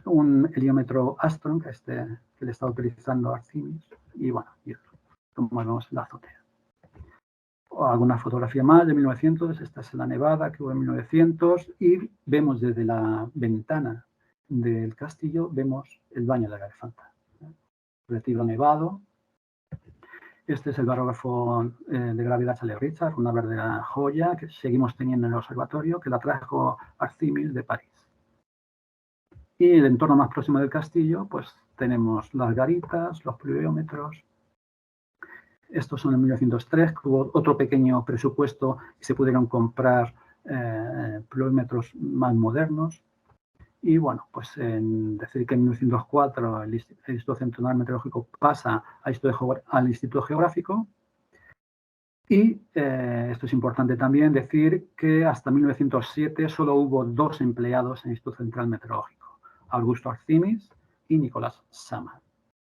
un heliómetro Astron, que le está utilizando Arcimis, y bueno, y como vemos, la azotea. O alguna fotografía más de 1900, esta es la nevada que hubo en 1900, y vemos desde la ventana del castillo, vemos el baño de la elefanta. Retiro nevado. Este es el barógrafo de gravedad Charles Richard, una verdadera joya que seguimos teniendo en el observatorio, que la trajo Arcimis de París. Y el entorno más próximo del castillo, pues tenemos las garitas, los pluviómetros. Estos son en 1903, que hubo otro pequeño presupuesto y se pudieron comprar pluviómetros más modernos. Y bueno, pues decir que en 1904 el Instituto Central Meteorológico pasa al Instituto Geográfico. Y esto es importante también decir que hasta 1907 solo hubo 2 empleados en el Instituto Central Meteorológico, Augusto Arcimis y Nicolás Sama.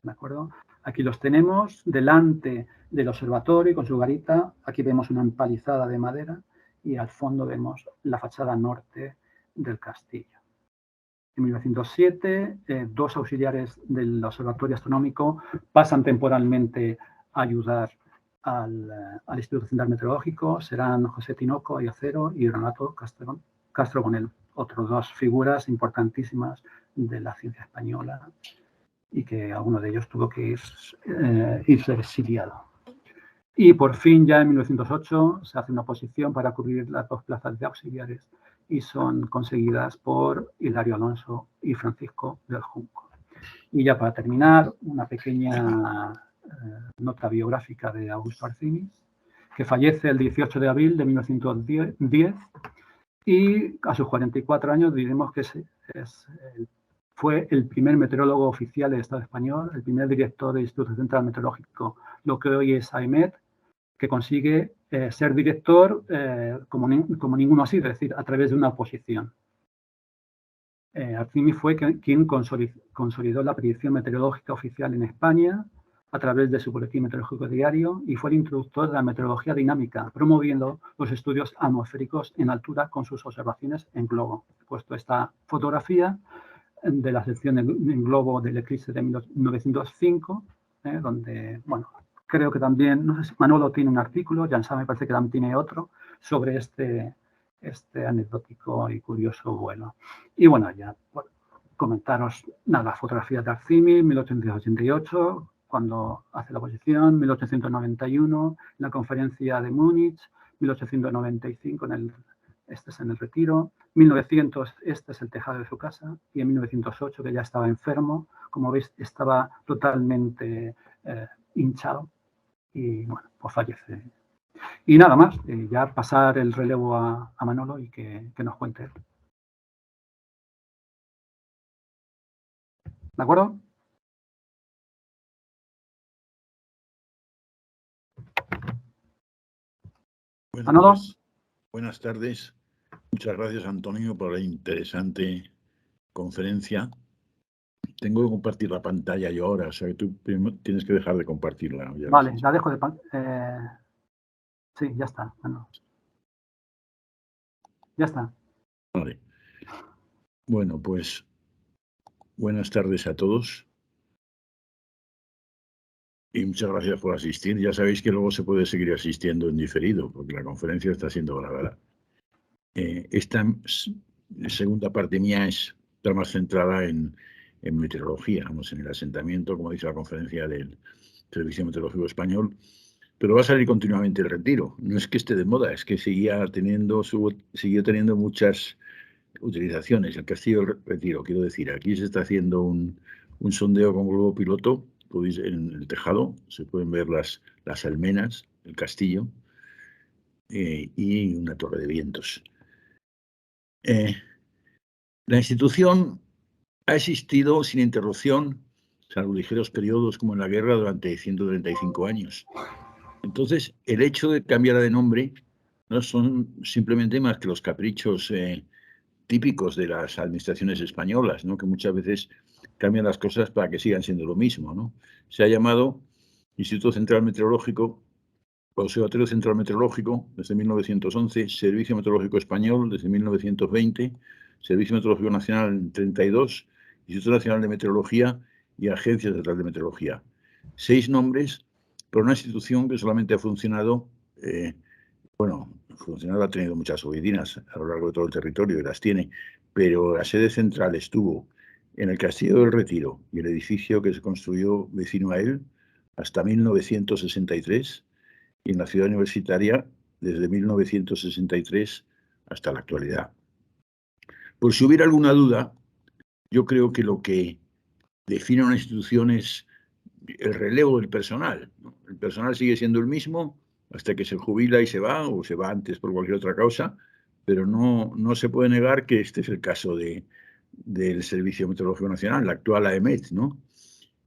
¿De acuerdo? Aquí los tenemos delante del observatorio con su garita. Aquí vemos una empalizada de madera y al fondo vemos la fachada norte del castillo. En 1907, 2 auxiliares del observatorio astronómico pasan temporalmente a ayudar al Instituto Central Meteorológico. Serán José Tinoco Ayacero y Renato Castro Bonel, otros 2 figuras importantísimas de la ciencia española, y que alguno de ellos tuvo que irse exiliado. Y por fin, ya en 1908, se hace una oposición para cubrir las 2 plazas de auxiliares y son conseguidas por Hilario Alonso y Francisco del Junco. Y ya para terminar, una pequeña nota biográfica de Augusto Arcimis, que fallece el 18 de abril de 1910 y a sus 44 años diremos que fue el primer meteorólogo oficial del Estado español, el primer director del Instituto Central Meteorológico, lo que hoy es AEMET, que consigue ser director como ninguno así, es decir, a través de una oposición. Arcimis fue quien consolidó la predicción meteorológica oficial en España a través de su boletín meteorológico diario y fue el introductor de la meteorología dinámica, promoviendo los estudios atmosféricos en altura con sus observaciones en globo. He puesto esta fotografía de la sección en globo del eclipse de 1905, donde, bueno, creo que también, no sé si Manolo tiene un artículo, Jansá me parece que también tiene otro, sobre este anecdótico y curioso vuelo. Y bueno, ya comentaros las fotografías de Arcimis, 1888, cuando hace la oposición, 1891, la conferencia de Múnich, 1895, este es en el retiro, 1900, este es el tejado de su casa, y en 1908, que ya estaba enfermo, como veis, estaba totalmente hinchado, y bueno, pues fallece. Y nada más, ya pasar el relevo a Manolo y que nos cuente. ¿De acuerdo? Bueno, Manolo. pues, buenas tardes. Muchas gracias, Antonio, por la interesante conferencia. Tengo que compartir la pantalla yo ahora, o sea que tú tienes que dejar de compartirla. Vale, la dejo de... sí, ya está. Bueno. Ya está. Vale. Bueno, pues buenas tardes a todos. Y muchas gracias por asistir. Ya sabéis que luego se puede seguir asistiendo en diferido, porque la conferencia está siendo grabada. Esta segunda parte mía está más centrada en meteorología, vamos, en el asentamiento, como dice la conferencia del Servicio Meteorológico Español, pero va a salir continuamente el retiro. No es que esté de moda, es que siguió teniendo muchas utilizaciones. El Castillo del Retiro, quiero decir, aquí se está haciendo un sondeo con globo piloto. Podéis, en el tejado se pueden ver las almenas, el castillo y una torre de vientos. La institución ha existido sin interrupción, salvo ligeros periodos como en la guerra, durante 135 años. Entonces, el hecho de cambiar de nombre no son simplemente más que los caprichos típicos de las administraciones españolas, ¿no? Que muchas veces cambian las cosas para que sigan siendo lo mismo, ¿no? Se ha llamado Instituto Central Meteorológico, Observatorio Central Meteorológico desde 1911, Servicio Meteorológico Español desde 1920, Servicio Meteorológico Nacional en 32, Instituto Nacional de Meteorología y Agencia Central de Meteorología. 6 nombres, pero una institución que solamente ha funcionado, funcionado, ha tenido muchas oficinas a lo largo de todo el territorio y las tiene, pero la sede central estuvo en el Castillo del Retiro y el edificio que se construyó vecino a él hasta 1963, y en la ciudad universitaria desde 1963 hasta la actualidad. Por si hubiera alguna duda, yo creo que lo que define una institución es el relevo del personal, ¿no? El personal sigue siendo el mismo hasta que se jubila y se va, o se va antes por cualquier otra causa, pero no se puede negar que este es el caso del Servicio Meteorológico Nacional, la actual AEMET, ¿no?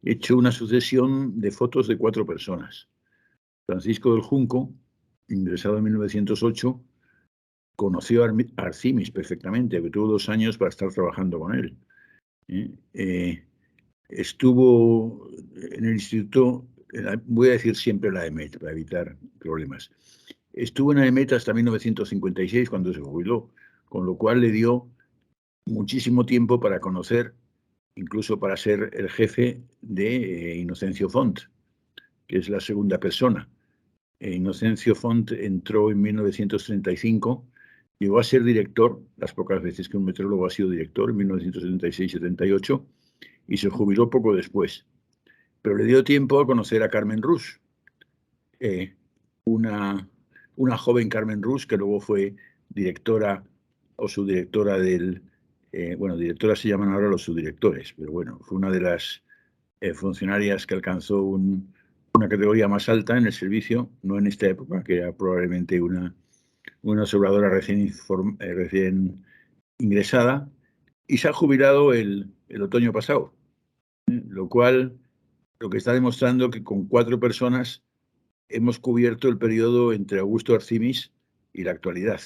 He hecho una sucesión de fotos de 4 personas. Francisco del Junco, ingresado en 1908, conoció a Arcimis perfectamente, que tuvo 2 años para estar trabajando con él. Estuvo en el instituto, voy a decir siempre la EMET para evitar problemas. Estuvo en la EMET hasta 1956, cuando se jubiló, con lo cual le dio muchísimo tiempo para conocer, incluso para ser el jefe de Inocencio Font, que es la segunda persona. Inocencio Font entró en 1935, llegó a ser director, las pocas veces que un meteorólogo ha sido director, en 1976-78, y se jubiló poco después. Pero le dio tiempo a conocer a Carmen Rus, una joven Carmen Rus que luego fue directora o subdirectora del... directoras se llaman ahora los subdirectores, pero bueno, fue una de las funcionarias que alcanzó una categoría más alta en el servicio, no en esta época, que era probablemente una observadora recién ingresada, y se ha jubilado el otoño pasado, lo cual lo que está demostrando que con 4 personas hemos cubierto el periodo entre Augusto Arcimis y la actualidad.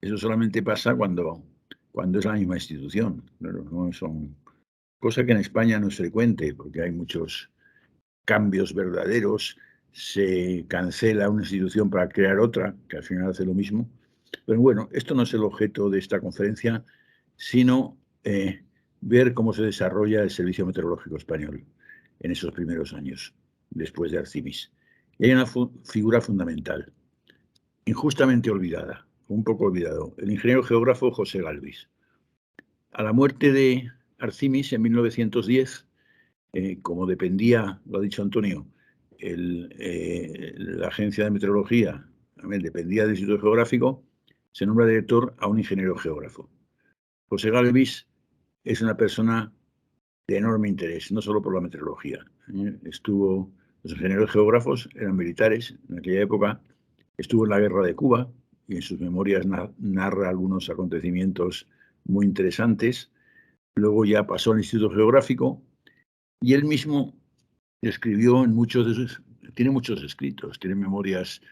Eso solamente pasa cuando es la misma institución. No son cosa que en España no es frecuente, porque hay muchos cambios verdaderos, se cancela una institución para crear otra, que al final hace lo mismo. Pero bueno, esto no es el objeto de esta conferencia, sino ver cómo se desarrolla el Servicio Meteorológico Español en esos primeros años, después de Arcimis. Y hay una figura fundamental, injustamente olvidada, un poco olvidado, el ingeniero geógrafo José Galvis. A la muerte de Arcimis en 1910, como dependía, lo ha dicho Antonio, la agencia de meteorología dependía del Instituto Geográfico, se nombra director a un ingeniero geógrafo. José Galvis es una persona de enorme interés, no solo por la meteorología. Los ingenieros geógrafos eran militares en aquella época, estuvo en la guerra de Cuba y en sus memorias narra algunos acontecimientos muy interesantes. Luego ya pasó al Instituto Geográfico y él mismo escribió tiene muchos escritos, tiene memorias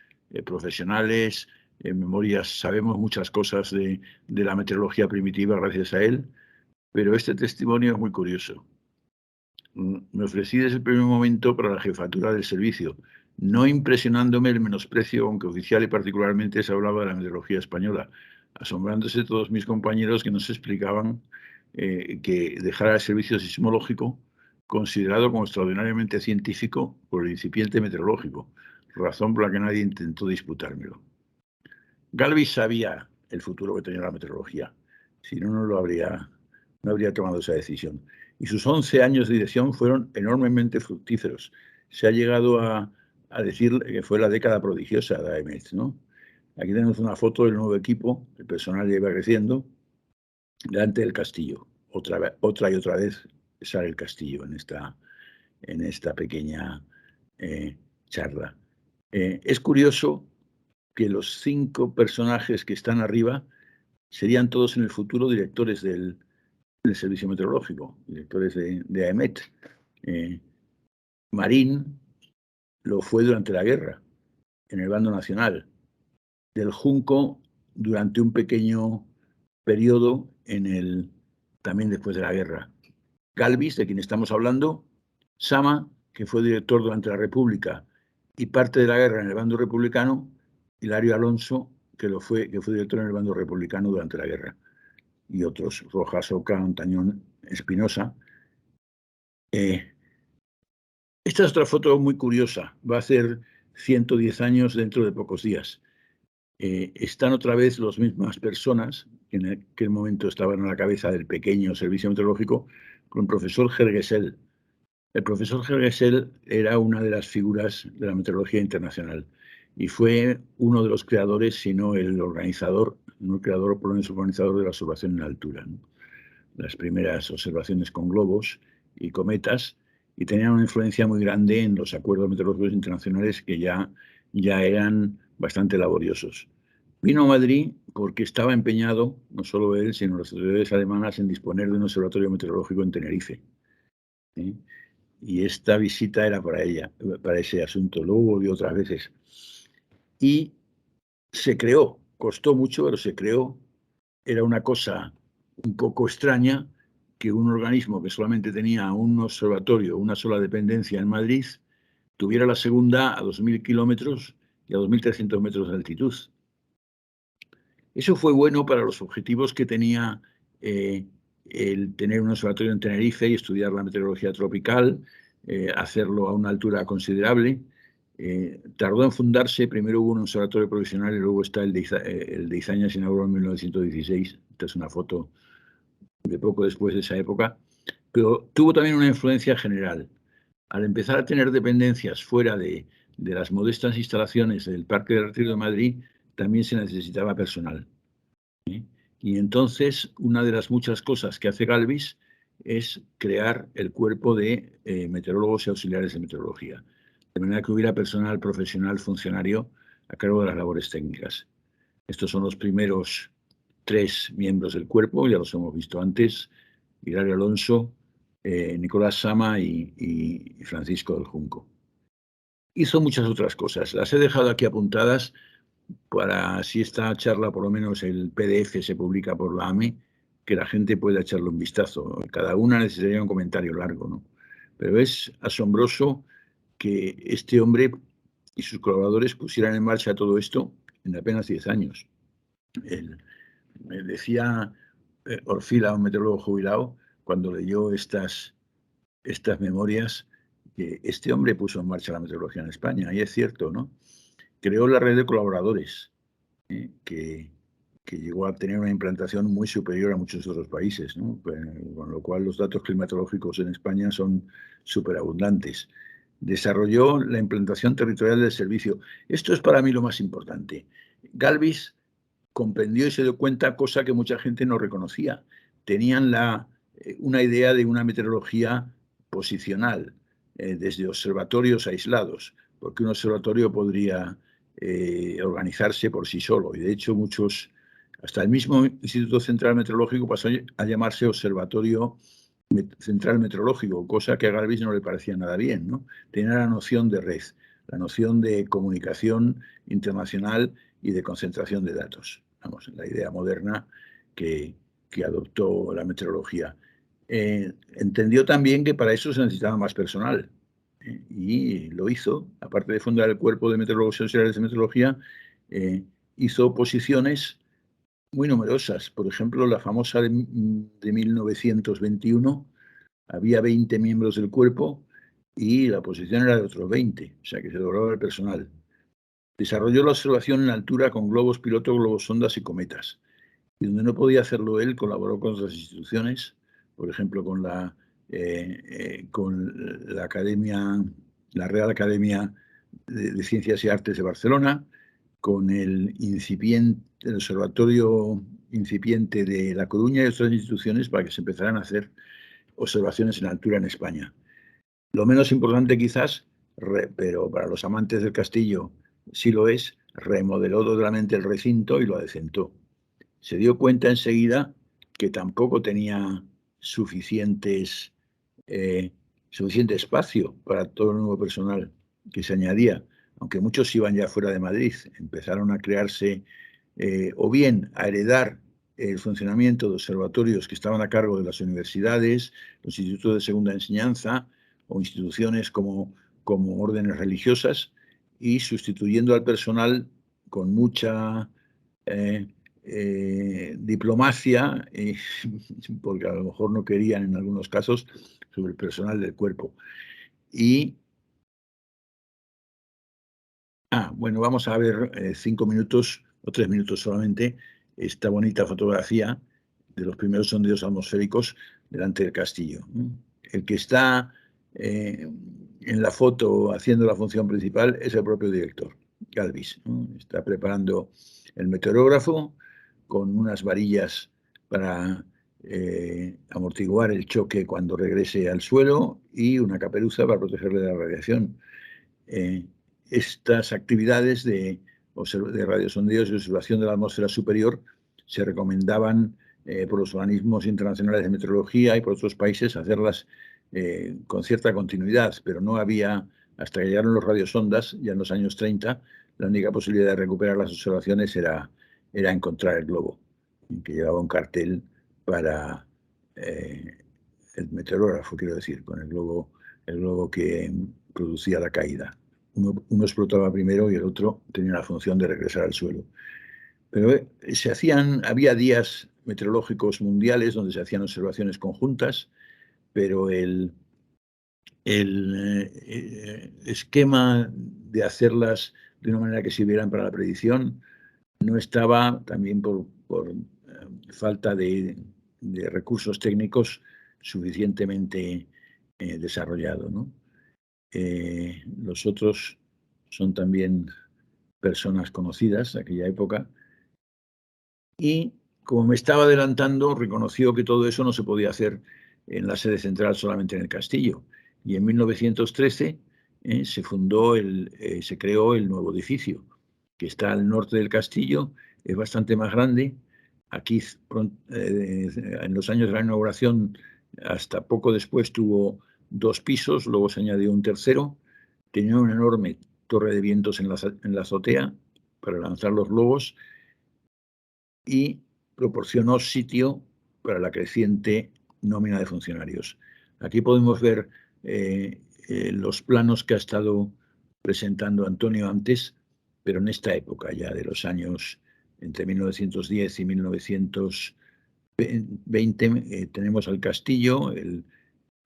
profesionales, sabemos muchas cosas de la meteorología primitiva gracias a él, pero este testimonio es muy curioso. Me ofrecí desde el primer momento para la jefatura del servicio, no impresionándome el menosprecio con que oficial y particularmente se hablaba de la meteorología española, asombrándose todos mis compañeros que nos explicaban que dejara el servicio sismológico considerado como extraordinariamente científico por el incipiente meteorológico, razón por la que nadie intentó disputármelo. Galvis sabía el futuro que tenía la meteorología, si no, no habría tomado esa decisión. Y sus 11 años de dirección fueron enormemente fructíferos. Se ha llegado a decir que fue la década prodigiosa de AEMET, ¿no? Aquí tenemos una foto del nuevo equipo, el personal ya iba creciendo, delante del castillo. Otra y otra vez sale el castillo en esta pequeña charla. Es curioso que los 5 personajes que están arriba serían todos en el futuro directores del del Servicio Meteorológico, directores de AEMET. Marín lo fue durante la guerra, en el bando nacional. Del Junco, durante un pequeño periodo, también después de la guerra. Galvis, de quien estamos hablando, Sama, que fue director durante la República y parte de la guerra en el bando republicano, Hilario Alonso, que fue director en el bando republicano durante la guerra, y otros, Rojas, Oca, Antañón, Espinosa. Esta es otra foto muy curiosa, va a ser 110 años dentro de pocos días. Están otra vez las mismas personas que en aquel momento estaban a la cabeza del pequeño servicio meteorológico, con el profesor Gergesel. El profesor Gergesel era una de las figuras de la meteorología internacional y fue uno de los creadores, si no el organizador, no el creador, por lo menos el organizador de la observación en altura, ¿no? Las primeras observaciones con globos y cometas, y tenían una influencia muy grande en los acuerdos meteorológicos internacionales que ya eran bastante laboriosos. Vino a Madrid porque estaba empeñado, no solo él, sino las autoridades alemanas, en disponer de un observatorio meteorológico en Tenerife. ¿Sí? Y esta visita era para ese asunto. Luego volvió otras veces. Y se creó, costó mucho, pero se creó. Era una cosa un poco extraña que un organismo que solamente tenía un observatorio, una sola dependencia en Madrid, tuviera la segunda a 2.000 kilómetros y a 2.300 metros de altitud. Eso fue bueno para los objetivos que tenía el tener un observatorio en Tenerife y estudiar la meteorología tropical, hacerlo a una altura considerable. Tardó en fundarse, primero hubo un observatorio provisional y luego está el de Izaña, se inauguró en 1916. Esta es una foto de poco después de esa época, pero tuvo también una influencia general. Al empezar a tener dependencias fuera de las modestas instalaciones del Parque de Retiro de Madrid, también se necesitaba personal. ¿Sí? Y entonces, una de las muchas cosas que hace Galvis es crear el cuerpo de meteorólogos y auxiliares de meteorología, de manera que hubiera personal profesional funcionario a cargo de las labores técnicas. Estos son los primeros 3 miembros del cuerpo, ya los hemos visto antes: Hilario Alonso, Nicolás Sama y Francisco del Junco. Hizo muchas otras cosas, las he dejado aquí apuntadas para, si esta charla, por lo menos el PDF se publica por la AME, que la gente pueda echarle un vistazo. Cada una necesitaría un comentario largo, ¿no? Pero es asombroso que este hombre y sus colaboradores pusieran en marcha todo esto en apenas 10 años. Me decía Orfila, un meteorólogo jubilado, cuando leyó estas memorias, que este hombre puso en marcha la meteorología en España, y es cierto, ¿no? Creó la red de colaboradores, que llegó a tener una implantación muy superior a muchos otros países, ¿no? Con lo cual los datos climatológicos en España son superabundantes. Desarrolló la implantación territorial del servicio. Esto es para mí lo más importante. Galvis comprendió y se dio cuenta, cosa que mucha gente no reconocía. Tenían una idea de una meteorología posicional, desde observatorios aislados, porque un observatorio podría organizarse por sí solo. Y de hecho hasta el mismo Instituto Central Meteorológico pasó a llamarse Observatorio Central Meteorológico, cosa que a Galvis no le parecía nada bien, ¿no? Tenía la noción de red, la noción de comunicación internacional y de concentración de datos. Vamos, la idea moderna que adoptó la meteorología. Entendió también que para eso se necesitaba más personal, y lo hizo. Aparte de fundar el Cuerpo de Meteorólogos y Auxiliares de Meteorología, hizo posiciones muy numerosas. Por ejemplo, la famosa de 1921, había 20 miembros del cuerpo y la posición era de otros 20, o sea que se doblaba el personal. Desarrolló la observación en altura con globos piloto, globos sondas y cometas. Y donde no podía hacerlo él, colaboró con otras instituciones, por ejemplo, con la Academia, la Real Academia de Ciencias y Artes de Barcelona, con el Observatorio Incipiente de La Coruña y otras instituciones, para que se empezaran a hacer observaciones en altura en España. Lo menos importante quizás, pero para los amantes del castillo sí lo es, remodeló totalmente el recinto y lo adecentó. Se dio cuenta enseguida que tampoco tenía suficiente espacio para todo el nuevo personal que se añadía, aunque muchos iban ya fuera de Madrid. Empezaron a crearse o bien a heredar el funcionamiento de observatorios que estaban a cargo de las universidades, los institutos de segunda enseñanza o instituciones como órdenes religiosas, y sustituyendo al personal con mucha diplomacia, porque a lo mejor no querían en algunos casos, sobre el personal del cuerpo. Y bueno, vamos a ver 5 minutos o 3 minutos solamente esta bonita fotografía de los primeros sondeos atmosféricos delante del castillo. El que está en la foto haciendo la función principal es el propio director, Galvis. Está preparando el meteorógrafo con unas varillas para amortiguar el choque cuando regrese al suelo y una caperuza para protegerle de la radiación. Estas actividades de radiosondeos y observación de la atmósfera superior se recomendaban por los organismos internacionales de meteorología y por otros países hacerlas con cierta continuidad, pero no había, hasta que llegaron los radiosondas, ya en los años 30, la única posibilidad de recuperar las observaciones era encontrar el globo, que llevaba un cartel para el meteorógrafo, quiero decir, con el globo que producía la caída. Uno explotaba primero y el otro tenía la función de regresar al suelo. Pero había días meteorológicos mundiales donde se hacían observaciones conjuntas, pero el esquema de hacerlas de una manera que sirvieran para la predicción no estaba, también por falta de recursos técnicos suficientemente desarrollado, ¿no? Los otros son también personas conocidas de aquella época, y como me estaba adelantando, reconoció que todo eso no se podía hacer en la sede central, solamente en el castillo, y en 1913 se creó el nuevo edificio, que está al norte del castillo, es bastante más grande. Aquí, en los años de la inauguración, hasta poco después tuvo 2 pisos, luego se añadió un tercero. Tenía una enorme torre de vientos en la azotea para lanzar los globos y proporcionó sitio para la creciente nómina de funcionarios. Aquí podemos ver los planos que ha estado presentando Antonio antes, pero en esta época ya de los años entre 1910 y 1920 tenemos al castillo, el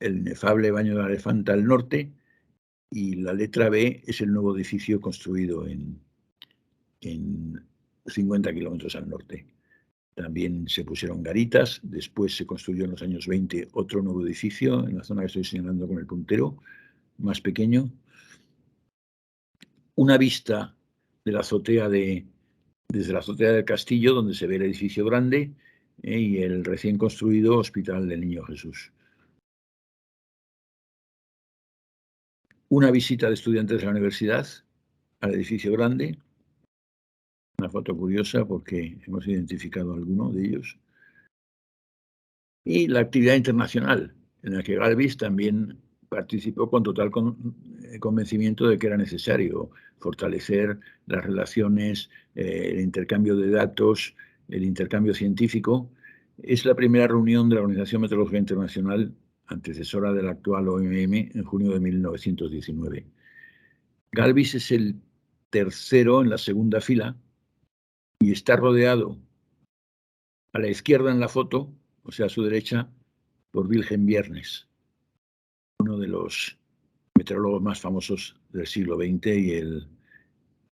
inefable Baño de la Elefanta al norte, y la letra B es el nuevo edificio construido en 50 kilómetros al norte. También se pusieron garitas, después se construyó en los años 20 otro nuevo edificio en la zona que estoy señalando con el puntero, más pequeño. Una vista de la azotea desde la azotea del castillo, donde se ve el edificio grande y el recién construido Hospital del Niño Jesús. Una visita de estudiantes de la universidad al edificio grande. Una foto curiosa porque hemos identificado a alguno de ellos. Y la actividad internacional, en la que Galvis también participó con total convencimiento de que era necesario fortalecer las relaciones, el intercambio de datos, el intercambio científico. Es la primera reunión de la Organización Meteorológica Internacional, antecesora de la actual OMM, en junio de 1919. Galvis es el tercero en la segunda fila y está rodeado a la izquierda en la foto, o sea, a su derecha, por Wilhelm Wiernes, uno de los meteorólogos más famosos del siglo XX y el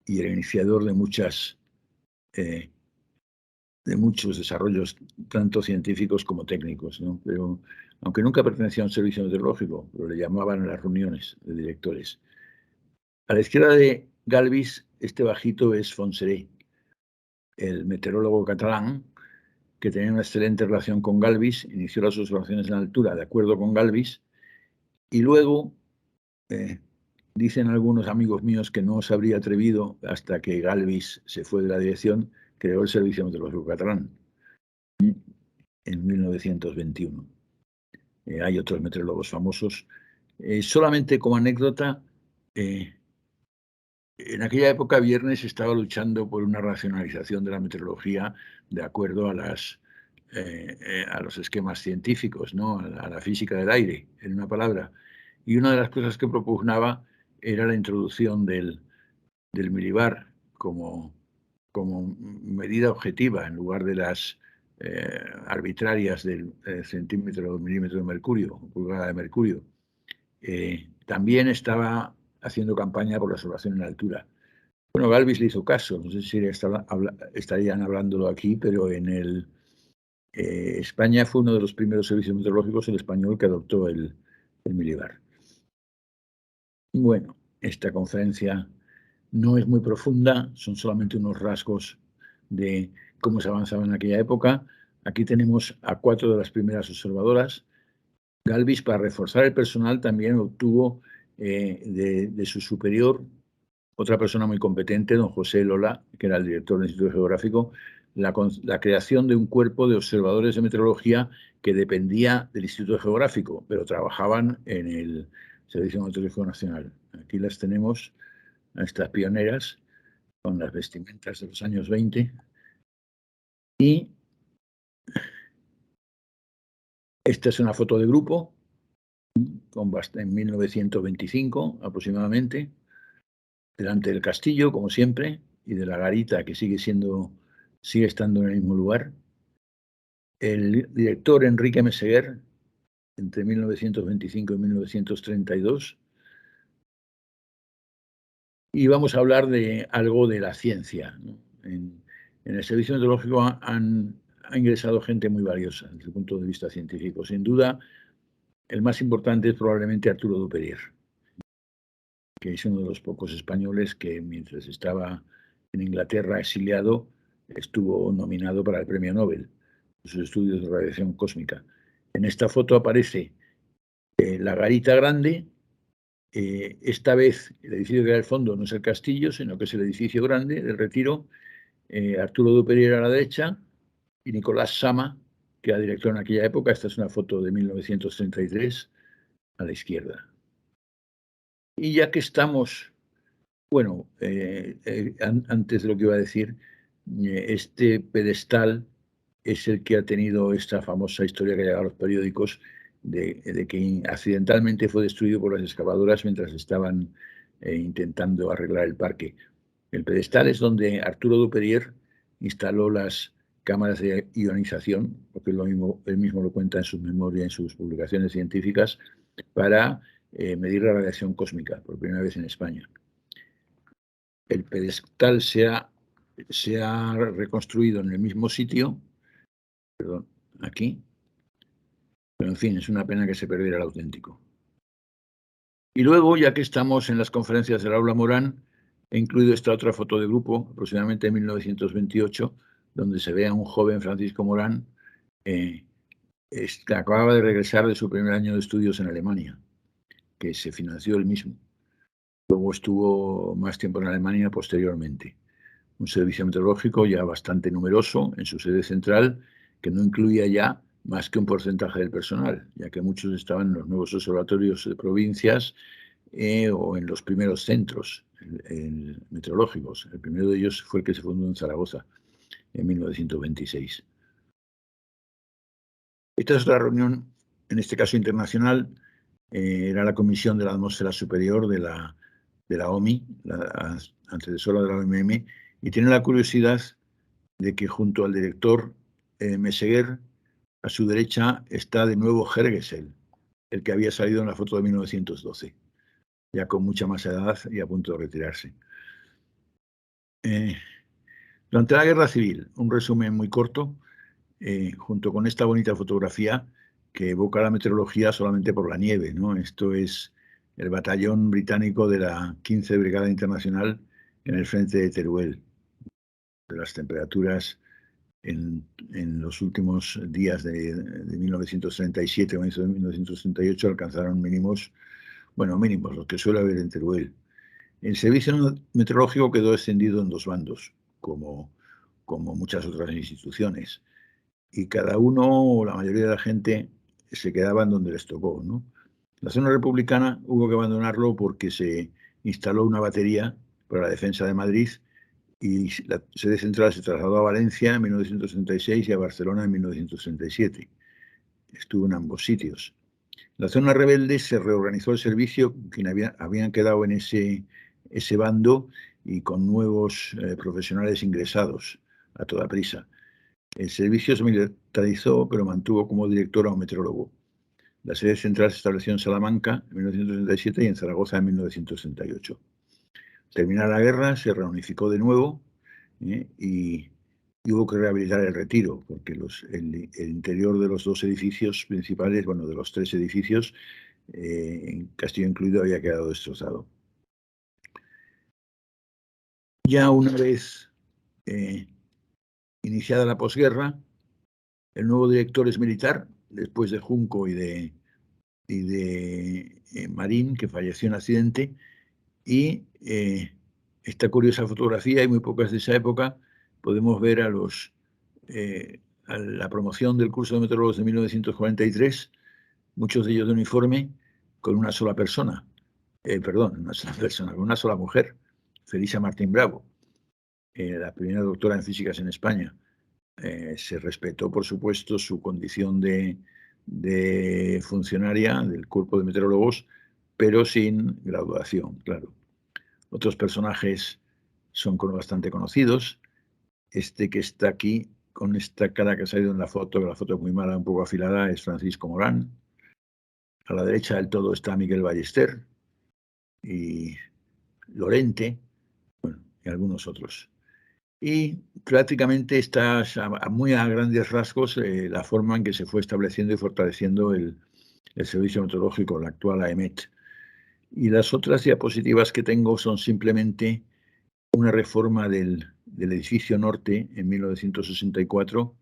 iniciador de muchos desarrollos, tanto científicos como técnicos, ¿no? Pero, aunque nunca pertenecía a un servicio meteorológico, pero le llamaban a las reuniones de directores. A la izquierda de Galvis, este bajito es Fonseré, el meteorólogo catalán, que tenía una excelente relación con Galvis, inició las observaciones en altura de acuerdo con Galvis, y luego dicen algunos amigos míos que no se habría atrevido, hasta que Galvis se fue de la dirección, creó el Servicio Meteorológico Catalán en 1921. hay otros meteorólogos famosos. Solamente como anécdota, en aquella época Viernes estaba luchando por una racionalización de la meteorología de acuerdo a los esquemas científicos, ¿no? A la física del aire, en una palabra. Y una de las cosas que propugnaba era la introducción del milibar como medida objetiva en lugar de las arbitrarias del centímetro o milímetro de mercurio, pulgada de mercurio. También estaba haciendo campaña por la observación en altura. Bueno, Galvis le hizo caso, no sé si estarían hablándolo aquí, pero en España fue uno de los primeros servicios meteorológicos, el español, que adoptó el milibar. Bueno, esta conferencia no es muy profunda, son solamente unos rasgos de cómo se avanzaba en aquella época. Aquí tenemos a 4 de las primeras observadoras. Galvis, para reforzar el personal, también obtuvo de su superior, otra persona muy competente, don José Lola, que era el director del Instituto Geográfico, la creación de un cuerpo de observadores de meteorología que dependía del Instituto Geográfico, pero trabajaban en el Servicio Meteorológico Nacional. Aquí las tenemos, a estas pioneras, con las vestimentas de los años 20. Y esta es una foto de grupo, en 1925 aproximadamente, delante del castillo, como siempre, y de la garita, que sigue estando en el mismo lugar. El director Enrique Meseguer, entre 1925 y 1932. Y vamos a hablar de algo de la ciencia, ¿no? En el servicio meteorológico ha ingresado gente muy valiosa desde el punto de vista científico. Sin duda, el más importante es probablemente Arturo Duperier, que es uno de los pocos españoles que, mientras estaba en Inglaterra exiliado, estuvo nominado para el Premio Nobel por sus estudios de radiación cósmica. En esta foto aparece la garita grande. Esta vez el edificio que era el fondo no es el castillo, sino que es el edificio grande del Retiro. Arturo Duperier a la derecha y Nicolás Sama, que era director en aquella época. Esta es una foto de 1933, a la izquierda. Y ya que estamos, bueno, antes de lo que iba a decir, este pedestal es el que ha tenido esta famosa historia que ha llegado a los periódicos de que accidentalmente fue destruido por las excavadoras mientras estaban intentando arreglar el parque. El pedestal es donde Arturo Duperier instaló las cámaras de ionización, porque él mismo lo cuenta en sus memorias, en sus publicaciones científicas, para medir la radiación cósmica por primera vez en España. El pedestal se ha reconstruido en el mismo sitio, perdón, aquí, pero en fin, es una pena que se perdiera el auténtico. Y luego, ya que estamos en las conferencias del Aula Morán, he incluido esta otra foto de grupo, aproximadamente en 1928, donde se ve a un joven Francisco Morán que acababa de regresar de su primer año de estudios en Alemania, que se financió él mismo. Luego estuvo más tiempo en Alemania posteriormente. Un servicio meteorológico ya bastante numeroso en su sede central, que no incluía ya más que un porcentaje del personal, ya que muchos estaban en los nuevos observatorios de provincias o en los primeros centros meteorológicos. El primero de ellos fue el que se fundó en Zaragoza en 1926. Esta es otra reunión, en este caso internacional, era la Comisión de la Atmósfera Superior de la OMI, la antecesora de la OMM, y tiene la curiosidad de que junto al director Meseguer, a su derecha está de nuevo Hergesel, el que había salido en la foto de 1912, ya con mucha más edad y a punto de retirarse. Durante la Guerra Civil, un resumen muy corto, junto con esta bonita fotografía que evoca la meteorología solamente por la nieve, ¿no? Esto es el batallón británico de la 15 Brigada Internacional en el frente de Teruel. Las temperaturas en los últimos días de 1937 o 1938 alcanzaron mínimos, los que suele haber en Teruel. El servicio meteorológico quedó extendido en 2 bandos, como muchas otras instituciones, y cada uno, o la mayoría de la gente, se quedaban donde les tocó, ¿no? La zona republicana hubo que abandonarlo porque se instaló una batería para la defensa de Madrid y la sede central se trasladó a Valencia en 1966 y a Barcelona en 1967. Estuvo en ambos sitios. La zona rebelde se reorganizó el servicio, quienes habían quedado en ese bando y con nuevos profesionales ingresados a toda prisa. El servicio se militarizó, pero mantuvo como director a un meteorólogo. La sede central se estableció en Salamanca en 1967 y en Zaragoza en 1968. Terminada la guerra, se reunificó de nuevo y hubo que rehabilitar el Retiro, porque el interior de los dos edificios principales, bueno, de los tres edificios, en Castillo incluido, había quedado destrozado. Ya una vez iniciada la posguerra, el nuevo director es militar, después de Junco y de Marín, que falleció en accidente, y esta curiosa fotografía, y muy pocas de esa época, podemos ver a la promoción del curso de meteorólogos de 1943, muchos de ellos de uniforme, con una sola persona, con una sola mujer, Felisa Martín Bravo, la primera doctora en físicas en España. Se respetó, por supuesto, su condición de funcionaria del cuerpo de meteorólogos, pero sin graduación, claro. Otros personajes son bastante conocidos. Este que está aquí, con esta cara que ha salido en la foto, que la foto es muy mala, un poco afilada, es Francisco Morán. A la derecha del todo está Miguel Ballester y Lorente, bueno, y algunos otros. Y prácticamente está muy a grandes rasgos la forma en que se fue estableciendo y fortaleciendo el servicio meteorológico, la actual AEMET. Y las otras diapositivas que tengo son simplemente una reforma del edificio norte en 1964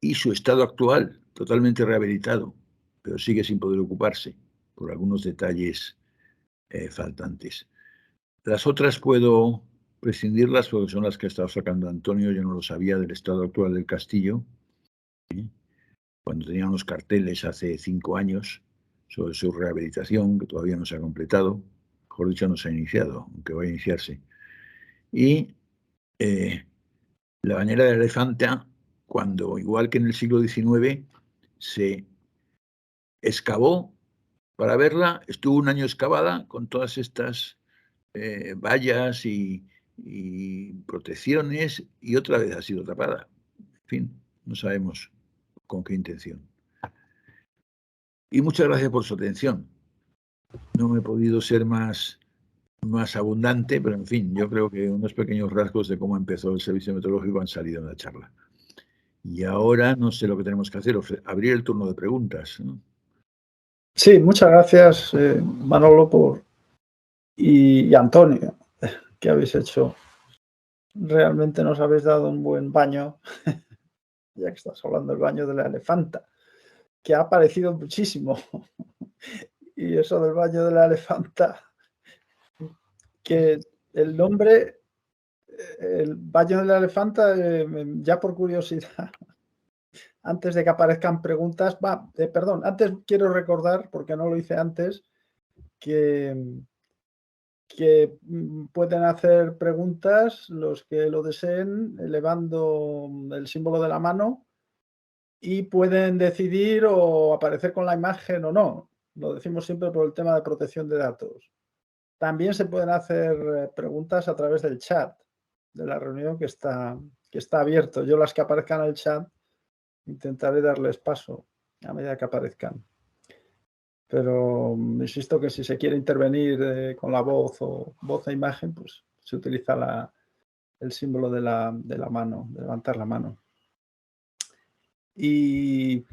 y su estado actual, totalmente rehabilitado, pero sigue sin poder ocuparse por algunos detalles faltantes. Las otras puedo prescindirlas porque son las que ha estado sacando Antonio. Yo no lo sabía del estado actual del castillo, cuando tenía unos carteles hace 5 años sobre su rehabilitación, que todavía no se ha completado, mejor dicho, no se ha iniciado, aunque va a iniciarse. Y la bañera de Elefanta, cuando, igual que en el siglo XIX, se excavó para verla, estuvo un año excavada con todas estas vallas y protecciones, y otra vez ha sido tapada. En fin, no sabemos con qué intención. Y muchas gracias por su atención. No he podido ser más abundante, pero en fin, yo creo que unos pequeños rasgos de cómo empezó el servicio meteorológico han salido en la charla. Y ahora no sé lo que tenemos que hacer, abrir el turno de preguntas, ¿no? Sí, muchas gracias, Manolo, y Antonio, que habéis hecho. Realmente nos habéis dado un buen baño, ya que estás hablando del baño de la elefanta, que ha aparecido muchísimo. Y eso del baño de la elefanta, que el nombre, el baño de la elefanta, ya por curiosidad, antes de que aparezcan preguntas, perdón, antes quiero recordar, porque no lo hice antes, que pueden hacer preguntas los que lo deseen elevando el símbolo de la mano y pueden decidir o aparecer con la imagen o no. Lo decimos siempre por el tema de protección de datos. También se pueden hacer preguntas a través del chat de la reunión que está abierto. Yo las que aparezcan en el chat intentaré darles paso a medida que aparezcan. Pero insisto que si se quiere intervenir con la voz o voz e imagen, pues se utiliza el símbolo de la mano, de levantar la mano. Y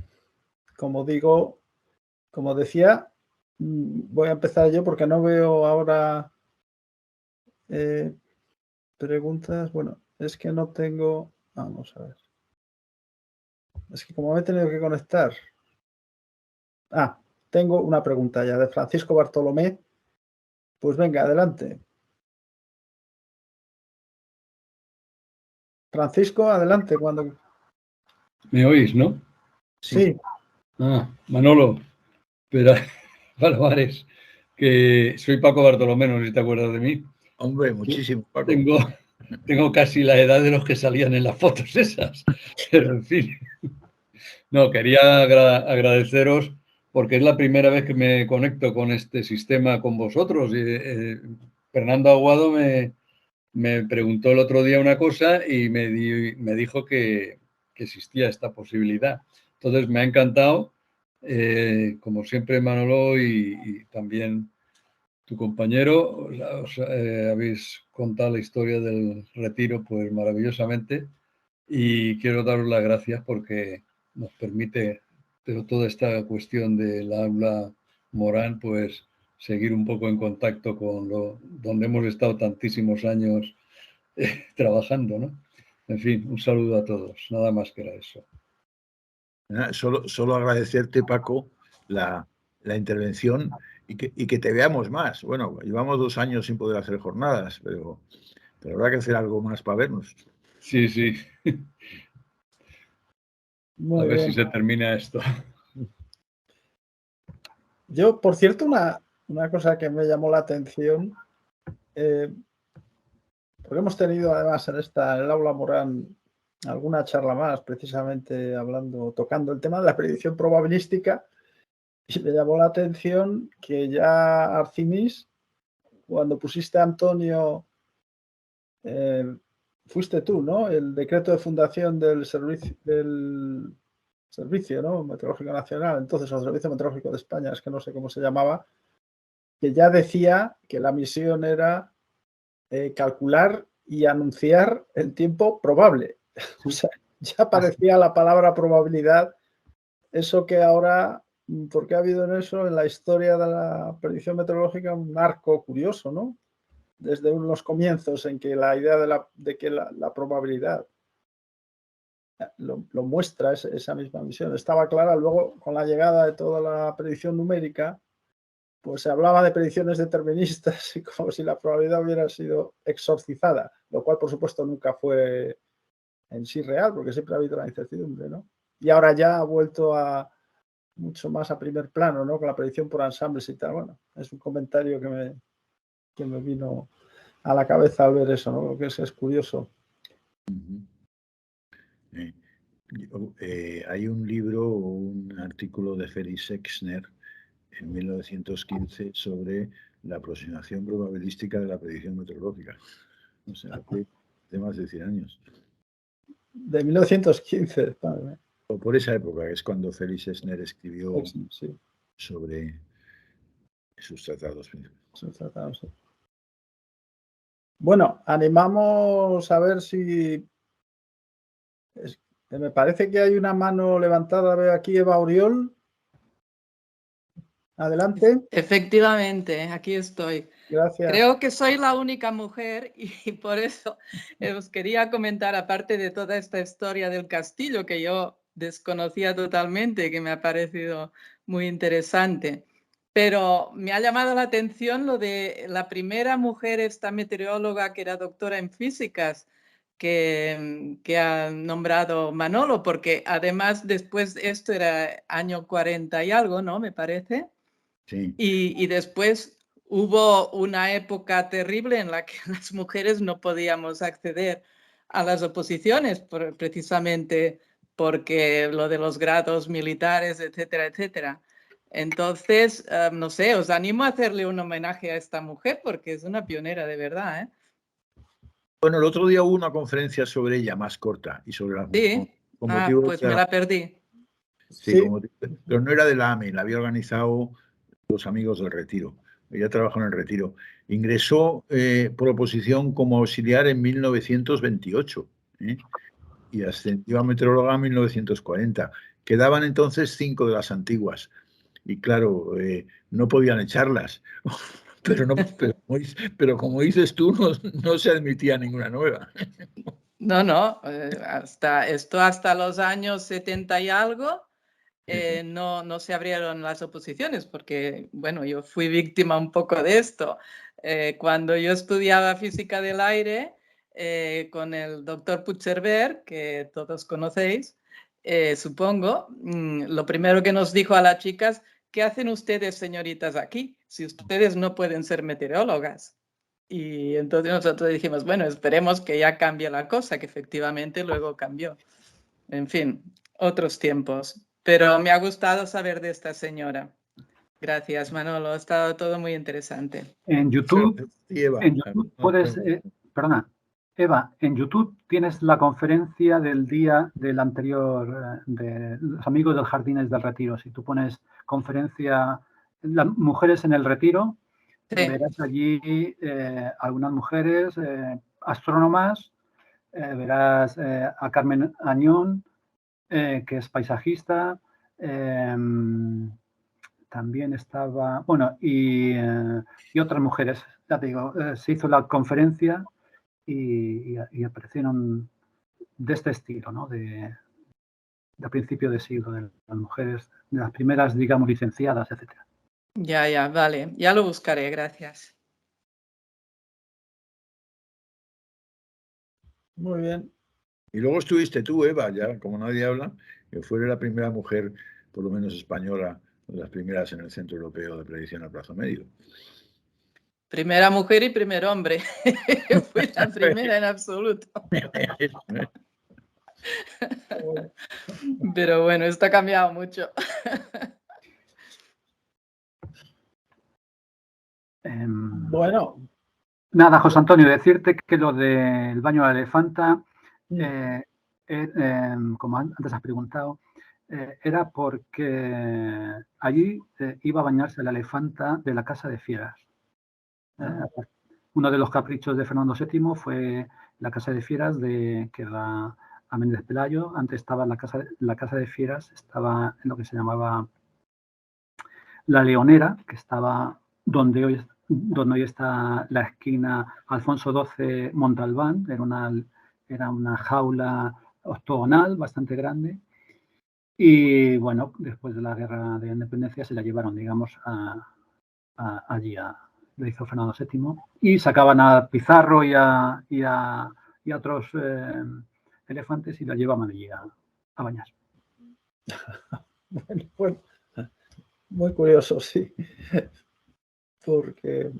como decía, voy a empezar yo porque no veo ahora preguntas. Bueno, es que no tengo... Vamos a ver. Es que como me he tenido que conectar... tengo una pregunta ya de Francisco Bartolomé. Pues venga, adelante. Francisco, adelante. ¿Me oís, no? Sí. Manolo, pero Palomares, que soy Paco Bartolomé, no sé si te acuerdas de mí. Hombre, muchísimo, Paco. Tengo casi la edad de los que salían en las fotos esas, pero en fin. No, quería agradeceros porque es la primera vez que me conecto con este sistema con vosotros. Fernando Aguado me preguntó el otro día una cosa y me dijo que existía esta posibilidad. Entonces me ha encantado, como siempre Manolo y también tu compañero, habéis contado la historia del retiro pues maravillosamente y quiero daros las gracias porque nos permite toda esta cuestión del aula Morán pues seguir un poco en contacto con donde hemos estado tantísimos años trabajando, ¿no? En fin, un saludo a todos, nada más que era eso. Solo agradecerte, Paco, la intervención y que te veamos más. Bueno, llevamos 2 años sin poder hacer jornadas, pero habrá que hacer algo más para vernos. Sí, sí. Muy a ver bien. si se termina esto. Yo, por cierto, una cosa que me llamó la atención, porque hemos tenido además en el aula Morán alguna charla más, precisamente tocando el tema de la predicción probabilística, y me llamó la atención que ya Arcimis, cuando pusiste a Antonio, fuiste tú, ¿no? El decreto de fundación del servicio, ¿no? Meteorológico Nacional, entonces el Servicio Meteorológico de España, es que no sé cómo se llamaba, que ya decía que la misión era calcular y anunciar el tiempo probable. O sea, ya aparecía la palabra probabilidad, eso que ahora, porque ha habido en eso, en la historia de la predicción meteorológica, un arco curioso, ¿no? Desde los comienzos en que la idea de que la probabilidad lo muestra esa misma misión. Estaba clara, luego con la llegada de toda la predicción numérica, pues se hablaba de predicciones deterministas y como si la probabilidad hubiera sido exorcizada, lo cual por supuesto nunca fue en sí real, porque siempre ha habido la incertidumbre, ¿no? Y ahora ya ha vuelto mucho más a primer plano, ¿no? Con la predicción por ensambles y tal. Bueno, es un comentario que me vino a la cabeza al ver eso, ¿no? Lo que es curioso. Hay un libro o un artículo de Felix Exner en 1915 sobre la aproximación probabilística de la predicción meteorológica. O sea, hace más de 100 años. De 1915, padre. O por esa época, es cuando Felix Exner escribió sí, sobre sus tratados. Sí. Bueno, animamos a ver si... me parece que hay una mano levantada, veo aquí, Eva Oriol. Adelante. Efectivamente, aquí estoy. Gracias. Creo que soy la única mujer y por eso os quería comentar, aparte de toda esta historia del castillo que yo desconocía totalmente, que me ha parecido muy interesante, pero me ha llamado la atención lo de la primera mujer, esta meteoróloga que era doctora en físicas, que ha nombrado Manolo, porque además después esto era año 40 y algo, ¿no? Me parece. Sí. Y después hubo una época terrible en la que las mujeres no podíamos acceder a las oposiciones, precisamente porque lo de los grados militares, etcétera, etcétera. Entonces, no sé, os animo a hacerle un homenaje a esta mujer porque es una pionera de verdad, ¿eh? Bueno, el otro día hubo una conferencia sobre ella más corta y sobre la... Sí, pues me la perdí. Sí, pero no era de la AME, la había organizado los amigos del Retiro. Ella trabajó en el Retiro. Ingresó por oposición como auxiliar en 1928 y ascendió a meteoróloga en 1940. Quedaban entonces 5 de las antiguas y claro, no podían echarlas. Pero como dices tú, no se admitía ninguna nueva. No, hasta los años 70 y algo. No se abrieron las oposiciones porque, bueno, yo fui víctima un poco de esto. Cuando yo estudiaba física del aire con el doctor Puigcerver, que todos conocéis, supongo, lo primero que nos dijo a las chicas, ¿qué hacen ustedes, señoritas, aquí? Si ustedes no pueden ser meteorólogas. Y entonces nosotros dijimos, bueno, esperemos que ya cambie la cosa, que efectivamente luego cambió. En fin, otros tiempos. Pero me ha gustado saber de esta señora. Gracias, Manolo. Ha estado todo muy interesante. En YouTube, puedes... perdona, Eva, en YouTube tienes la conferencia del día del anterior, de los amigos del Jardines del Retiro. Si tú pones conferencia, las mujeres en el retiro, sí, verás allí algunas mujeres astrónomas, verás a Carmen Añón, que es paisajista, también estaba, bueno, y otras mujeres, ya te digo, se hizo la conferencia y aparecieron de este estilo, ¿no? De principio de siglo, de las mujeres, de las primeras, digamos, licenciadas, etcétera. Ya, vale, ya lo buscaré, gracias. Muy bien. Y luego estuviste tú, Eva, ya como nadie habla, que fue la primera mujer, por lo menos española, de las primeras en el Centro Europeo de Predicción a Plazo Medio. Primera mujer y primer hombre. Fui la primera en absoluto. Pero bueno, esto ha cambiado mucho. Bueno. Nada, José Antonio, decirte que lo del baño de la elefanta, como antes has preguntado, era porque allí iba a bañarse la elefanta de la Casa de Fieras. Uno de los caprichos de Fernando VII fue la Casa de Fieras que da a Méndez Pelayo. Antes estaba la Casa de Fieras, estaba en lo que se llamaba La Leonera, que estaba donde hoy está la esquina Alfonso XII Montalbán. Era una jaula octogonal bastante grande. Y bueno, después de la Guerra de Independencia se la llevaron, digamos, allí lo hizo Fernando VII, y sacaban a Pizarro y a otros elefantes y la llevaban allí a bañar. Bueno, pues muy curioso, sí. Porque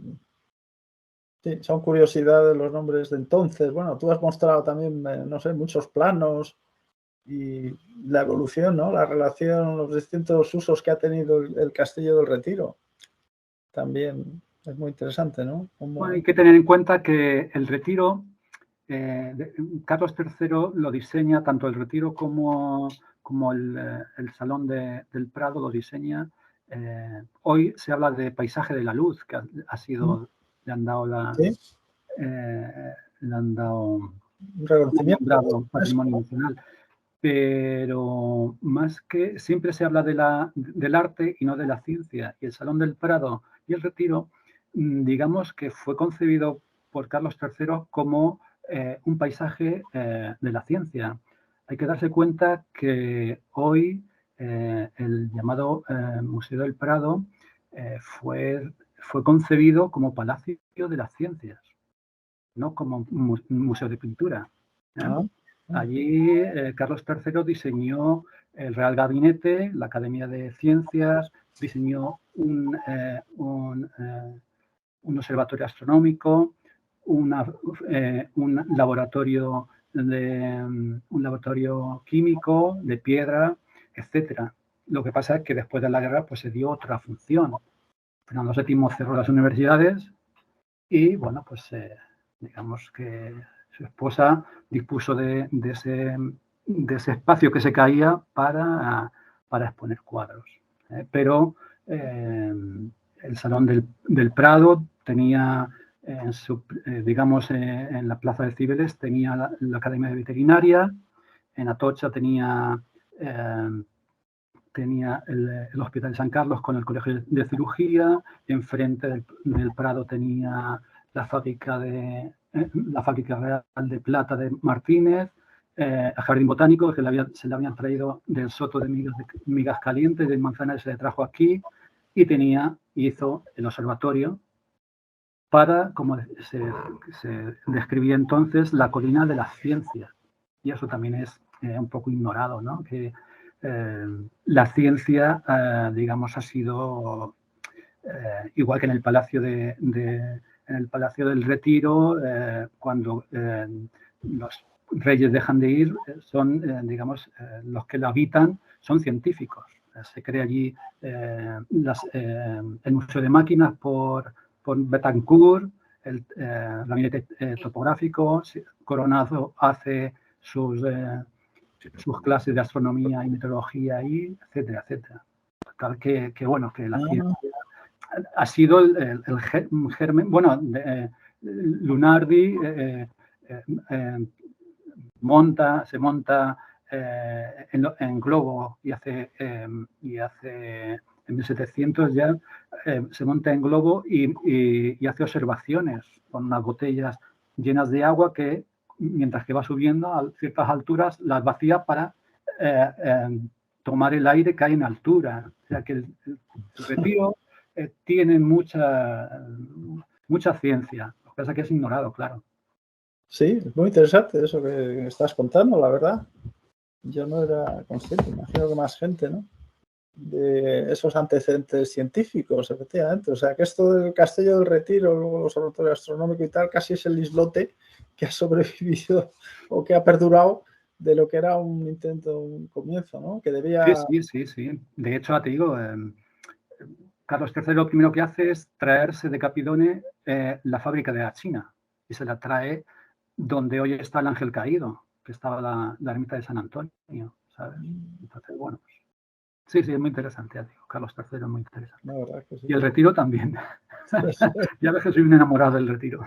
sí, son curiosidades los nombres de entonces. Bueno, tú has mostrado también, no sé, muchos planos y la evolución, ¿no? La relación, los distintos usos que ha tenido el Castillo del Retiro. También es muy interesante, ¿no? Bueno, hay que tener en cuenta que el Retiro, Carlos III lo diseña, tanto el Retiro como el Salón del Prado lo diseña. Hoy se habla de paisaje de la luz, que ha sido, le han dado un reconocimiento, patrimonio nacional. Pero más que siempre se habla del arte y no de la ciencia. Y el Salón del Prado y el Retiro, digamos que fue concebido por Carlos III como un paisaje de la ciencia. Hay que darse cuenta que hoy el llamado Museo del Prado fue concebido como Palacio de las Ciencias, no como un museo de pintura. Allí Carlos III diseñó el Real Gabinete, la Academia de Ciencias, diseñó un observatorio astronómico, un laboratorio químico de piedra, etcétera. Lo que pasa es que después de la guerra pues se dio otra función. Fernando VII cerró las universidades y bueno, pues digamos que su esposa dispuso de ese espacio que se caía para exponer cuadros. Pero el Salón del Prado tenía, digamos, en la Plaza de Cibeles tenía la Academia de Veterinaria, en Atocha tenía el Hospital de San Carlos con el Colegio de Cirugía, enfrente del Prado tenía la fábrica real de plata de Martínez, el Jardín Botánico, que se le habían traído del Soto de Migas Calientes, de Manzanares se le trajo aquí, y hizo el observatorio para, como se describía entonces, la colina de las ciencias. Y eso también es un poco ignorado, ¿no? Que la ciencia, digamos, ha sido igual que en el Palacio en el Palacio del Retiro, cuando los reyes dejan de ir, son, digamos, los que lo habitan son científicos. Se crea allí el Museo de Máquinas por Betancourt, el gabinete topográfico, Coronado hace sus clases de astronomía y meteorología ahí, etcétera, etcétera. Tal que bueno, que la ciencia ha sido el germen, bueno, Lunardi se monta en globo y hace en 1700 ya se monta en globo y hace observaciones con unas botellas llenas de agua que mientras que va subiendo a ciertas alturas las vacía para tomar el aire que hay en altura. O sea que el Retiro tiene mucha ciencia, lo que pasa es que es ignorado, claro. Sí, es muy interesante eso que estás contando, la verdad. Yo no era consciente, imagino que más gente, ¿no? De esos antecedentes científicos, efectivamente. O sea, que esto del Castillo del Retiro, luego el observatorio astronómico y tal, casi es el islote que ha sobrevivido o que ha perdurado de lo que era un intento, un comienzo, ¿no? Que debía... Sí. De hecho, te digo, Carlos III lo primero que hace es traerse de Capidone la fábrica de la China y se la trae donde hoy está el Ángel Caído, que estaba la ermita de San Antonio, ¿sabes? Entonces, bueno, pues, sí, es muy interesante, ya digo, Carlos III es muy interesante. La verdad que sí. Y el Retiro también. Ya ves que soy un enamorado del Retiro.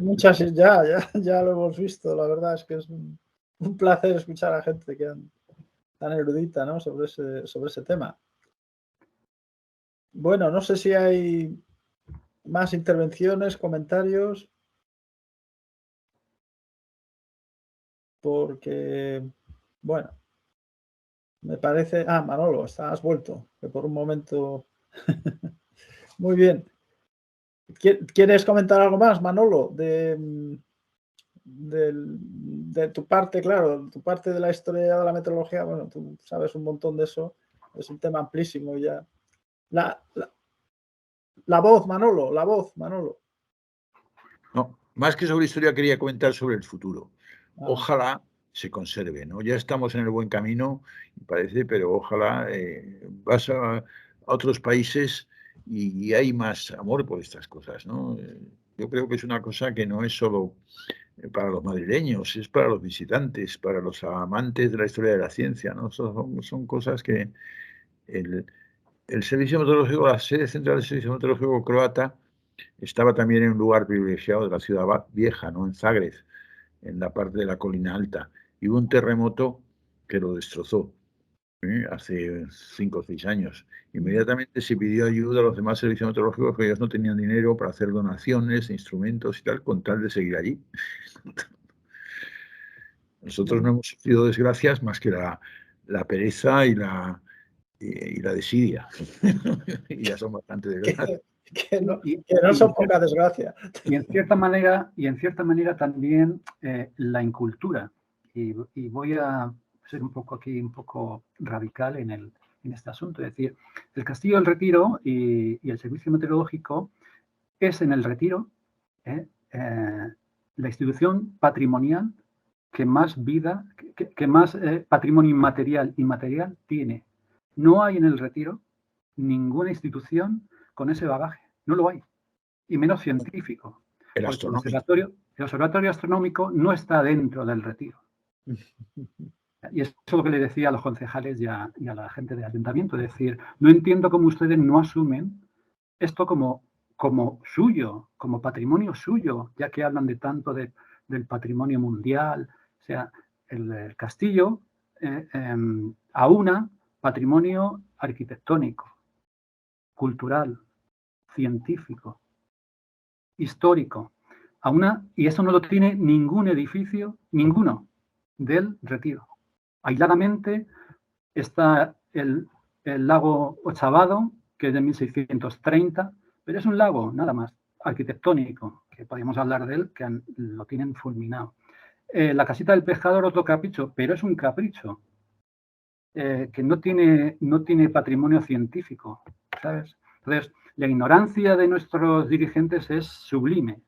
Muchas ya lo hemos visto, la verdad es que es un placer escuchar a gente que tan erudita, ¿no? sobre ese tema. Bueno, no sé si hay más intervenciones, comentarios, porque, bueno, me parece... Ah, Manolo, has vuelto, que por un momento... Muy bien. ¿Quieres comentar algo más, Manolo? De tu parte, claro, tu parte de la historia de la meteorología, bueno, tú sabes un montón de eso, es un tema amplísimo ya. La voz, Manolo, la voz, Manolo. No, más que sobre historia quería comentar sobre el futuro. Ojalá se conserve, ¿no? Ya estamos en el buen camino, parece, pero ojalá vas a otros países y hay más amor por estas cosas, ¿no? Yo creo que es una cosa que no es solo para los madrileños, es para los visitantes, para los amantes de la historia de la ciencia, ¿no? Son cosas que el Servicio Meteorológico, la sede central del Servicio Meteorológico croata, estaba también en un lugar privilegiado de la ciudad vieja, ¿no? En Zagreb, en la parte de la colina alta. Y hubo un terremoto que lo destrozó hace 5 o 6 años. Inmediatamente se pidió ayuda a los demás servicios meteorológicos, que ellos no tenían dinero para hacer donaciones, instrumentos y tal, con tal de seguir allí. Nosotros no hemos sufrido desgracias más que la pereza y la desidia. Y ya son bastante desgracias. Que no son poca desgracia. Y en cierta manera también la incultura. Y voy a ser un poco radical en este asunto. Es decir, el Castillo del Retiro y el Servicio Meteorológico es en el Retiro la institución patrimonial que más vida, que más patrimonio inmaterial y material tiene. No hay en el Retiro ninguna institución con ese bagaje. No lo hay. Y menos científico. El observatorio astronómico no está dentro del Retiro. Y eso es lo que le decía a los concejales y a la gente del ayuntamiento. Es decir, no entiendo cómo ustedes no asumen esto como suyo, como patrimonio suyo, ya que hablan de tanto del patrimonio mundial. O sea, el castillo aúna patrimonio arquitectónico, cultural, científico, histórico, y eso no lo tiene ningún edificio, ninguno del Retiro. Aisladamente está el lago Ochavado, que es de 1630, pero es un lago nada más arquitectónico, que podríamos hablar de él, que lo tienen fulminado. La casita del pescador, otro capricho, pero es un capricho que no tiene patrimonio científico, ¿sabes? Entonces, la ignorancia de nuestros dirigentes es sublime.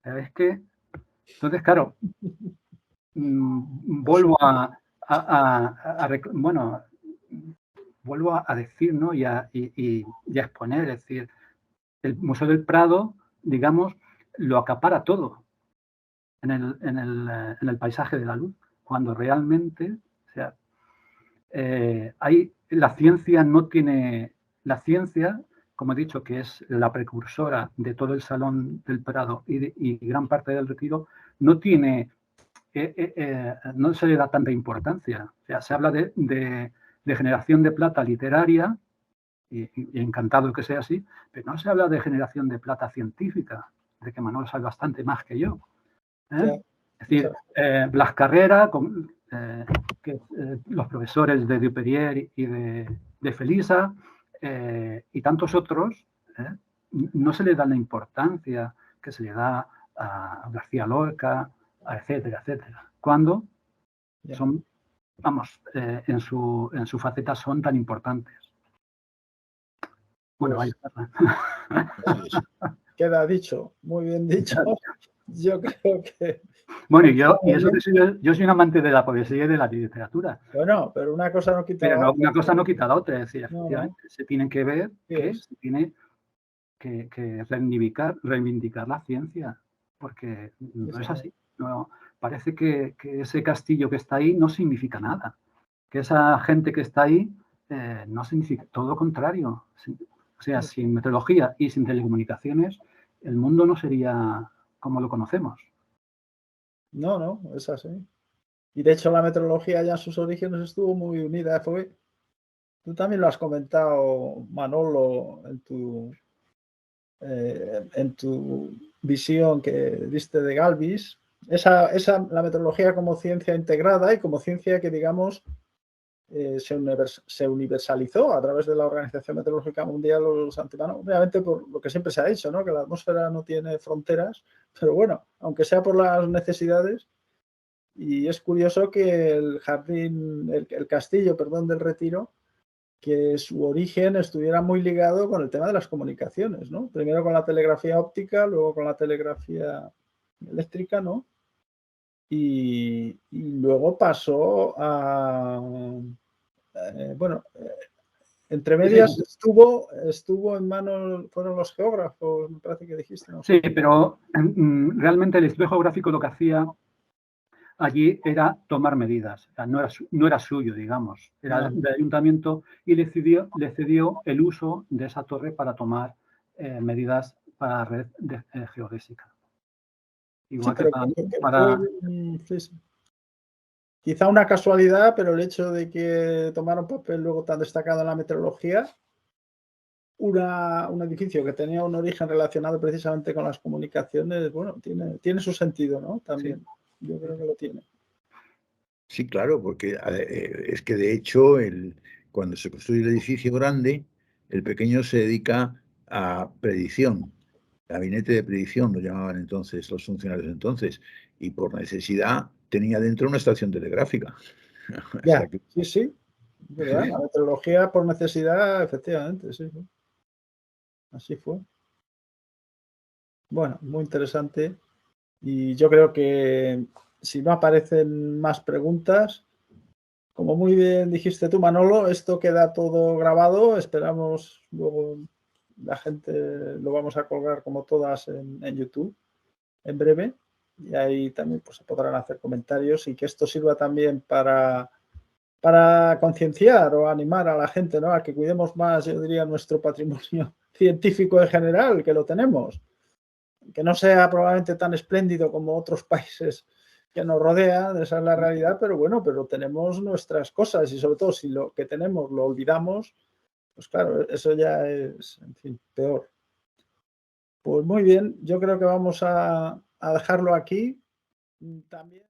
¿Sabes qué? Entonces, claro, vuelvo a decir, ¿no? y a exponer, es decir, el Museo del Prado, digamos, lo acapara todo en el paisaje de la luz, cuando realmente, o sea, la ciencia no tiene, la ciencia, como he dicho, que es la precursora de todo el Salón del Prado y gran parte del Retiro, no tiene, no se le da tanta importancia. O sea, se habla de generación de plata literaria, y encantado que sea así, pero no se habla de generación de plata científica, de que Manuel sabe bastante más que yo. Sí. Es decir, Blas Carrera, los profesores de Duperier y de Felisa y tantos otros, no se le da la importancia que se le da a García Lorca, etcétera, etcétera. Cuando son, vamos, en su faceta son tan importantes. Bueno, Pues, vaya. queda dicho, muy bien dicho. Yo creo que... Bueno, yo soy un amante de la poesía y de la literatura. Bueno, pero una cosa no quita la otra. Una cosa no quita la otra. Es decir, efectivamente, se tienen que ver que se tiene que reivindicar la ciencia, porque no es así. No, parece que ese castillo que está ahí no significa nada. Que esa gente que está ahí no significa, todo lo contrario. O sea, sin meteorología y sin telecomunicaciones, el mundo no sería como lo conocemos. No, es así. Y de hecho la meteorología ya en sus orígenes estuvo muy unida. Tú también lo has comentado, Manolo, en tu visión que diste de Galvis. La meteorología como ciencia integrada y como ciencia que, digamos, se universalizó a través de la Organización Meteorológica Mundial, los antimanos, obviamente por lo que siempre se ha dicho, ¿no? Que la atmósfera no tiene fronteras, pero bueno, aunque sea por las necesidades. Y es curioso que el castillo, del Retiro, que su origen estuviera muy ligado con el tema de las comunicaciones, ¿no? Primero con la telegrafía óptica, luego con la telegrafía eléctrica, ¿no? Y luego pasó a... entre medias estuvo en manos, fueron los geógrafos, me parece que dijiste, ¿no? Sí, pero realmente el Instituto Geográfico lo que hacía allí era tomar medidas. O sea, no era suyo, digamos, era del ayuntamiento y le cedió el uso de esa torre para tomar medidas para la red geodésica. Igual sí, que para... Quizá una casualidad, pero el hecho de que tomara un papel luego tan destacado en la meteorología, un edificio que tenía un origen relacionado precisamente con las comunicaciones, bueno, tiene su sentido, ¿no? También, sí. Yo creo que lo tiene. Sí, claro, porque es que de hecho cuando se construye el edificio grande, el pequeño se dedica a predicción, gabinete de predicción, lo llamaban entonces los funcionarios entonces, y por necesidad tenía dentro una estación telegráfica. Ya, sí, ¿verdad? La meteorología por necesidad, efectivamente, sí. Así fue. Bueno, muy interesante. Y yo creo que si no aparecen más preguntas, como muy bien dijiste tú, Manolo, esto queda todo grabado. Esperamos luego la gente lo vamos a colgar como todas en YouTube en breve. Y ahí también pues, se podrán hacer comentarios y que esto sirva también para concienciar o animar a la gente, ¿no? A que cuidemos más, yo diría, nuestro patrimonio científico en general, que lo tenemos. Que no sea probablemente tan espléndido como otros países que nos rodean, esa es la realidad, pero bueno, pero tenemos nuestras cosas y sobre todo si lo que tenemos lo olvidamos, pues claro, eso ya es, en fin, peor. Pues muy bien, yo creo que vamos a dejarlo aquí. También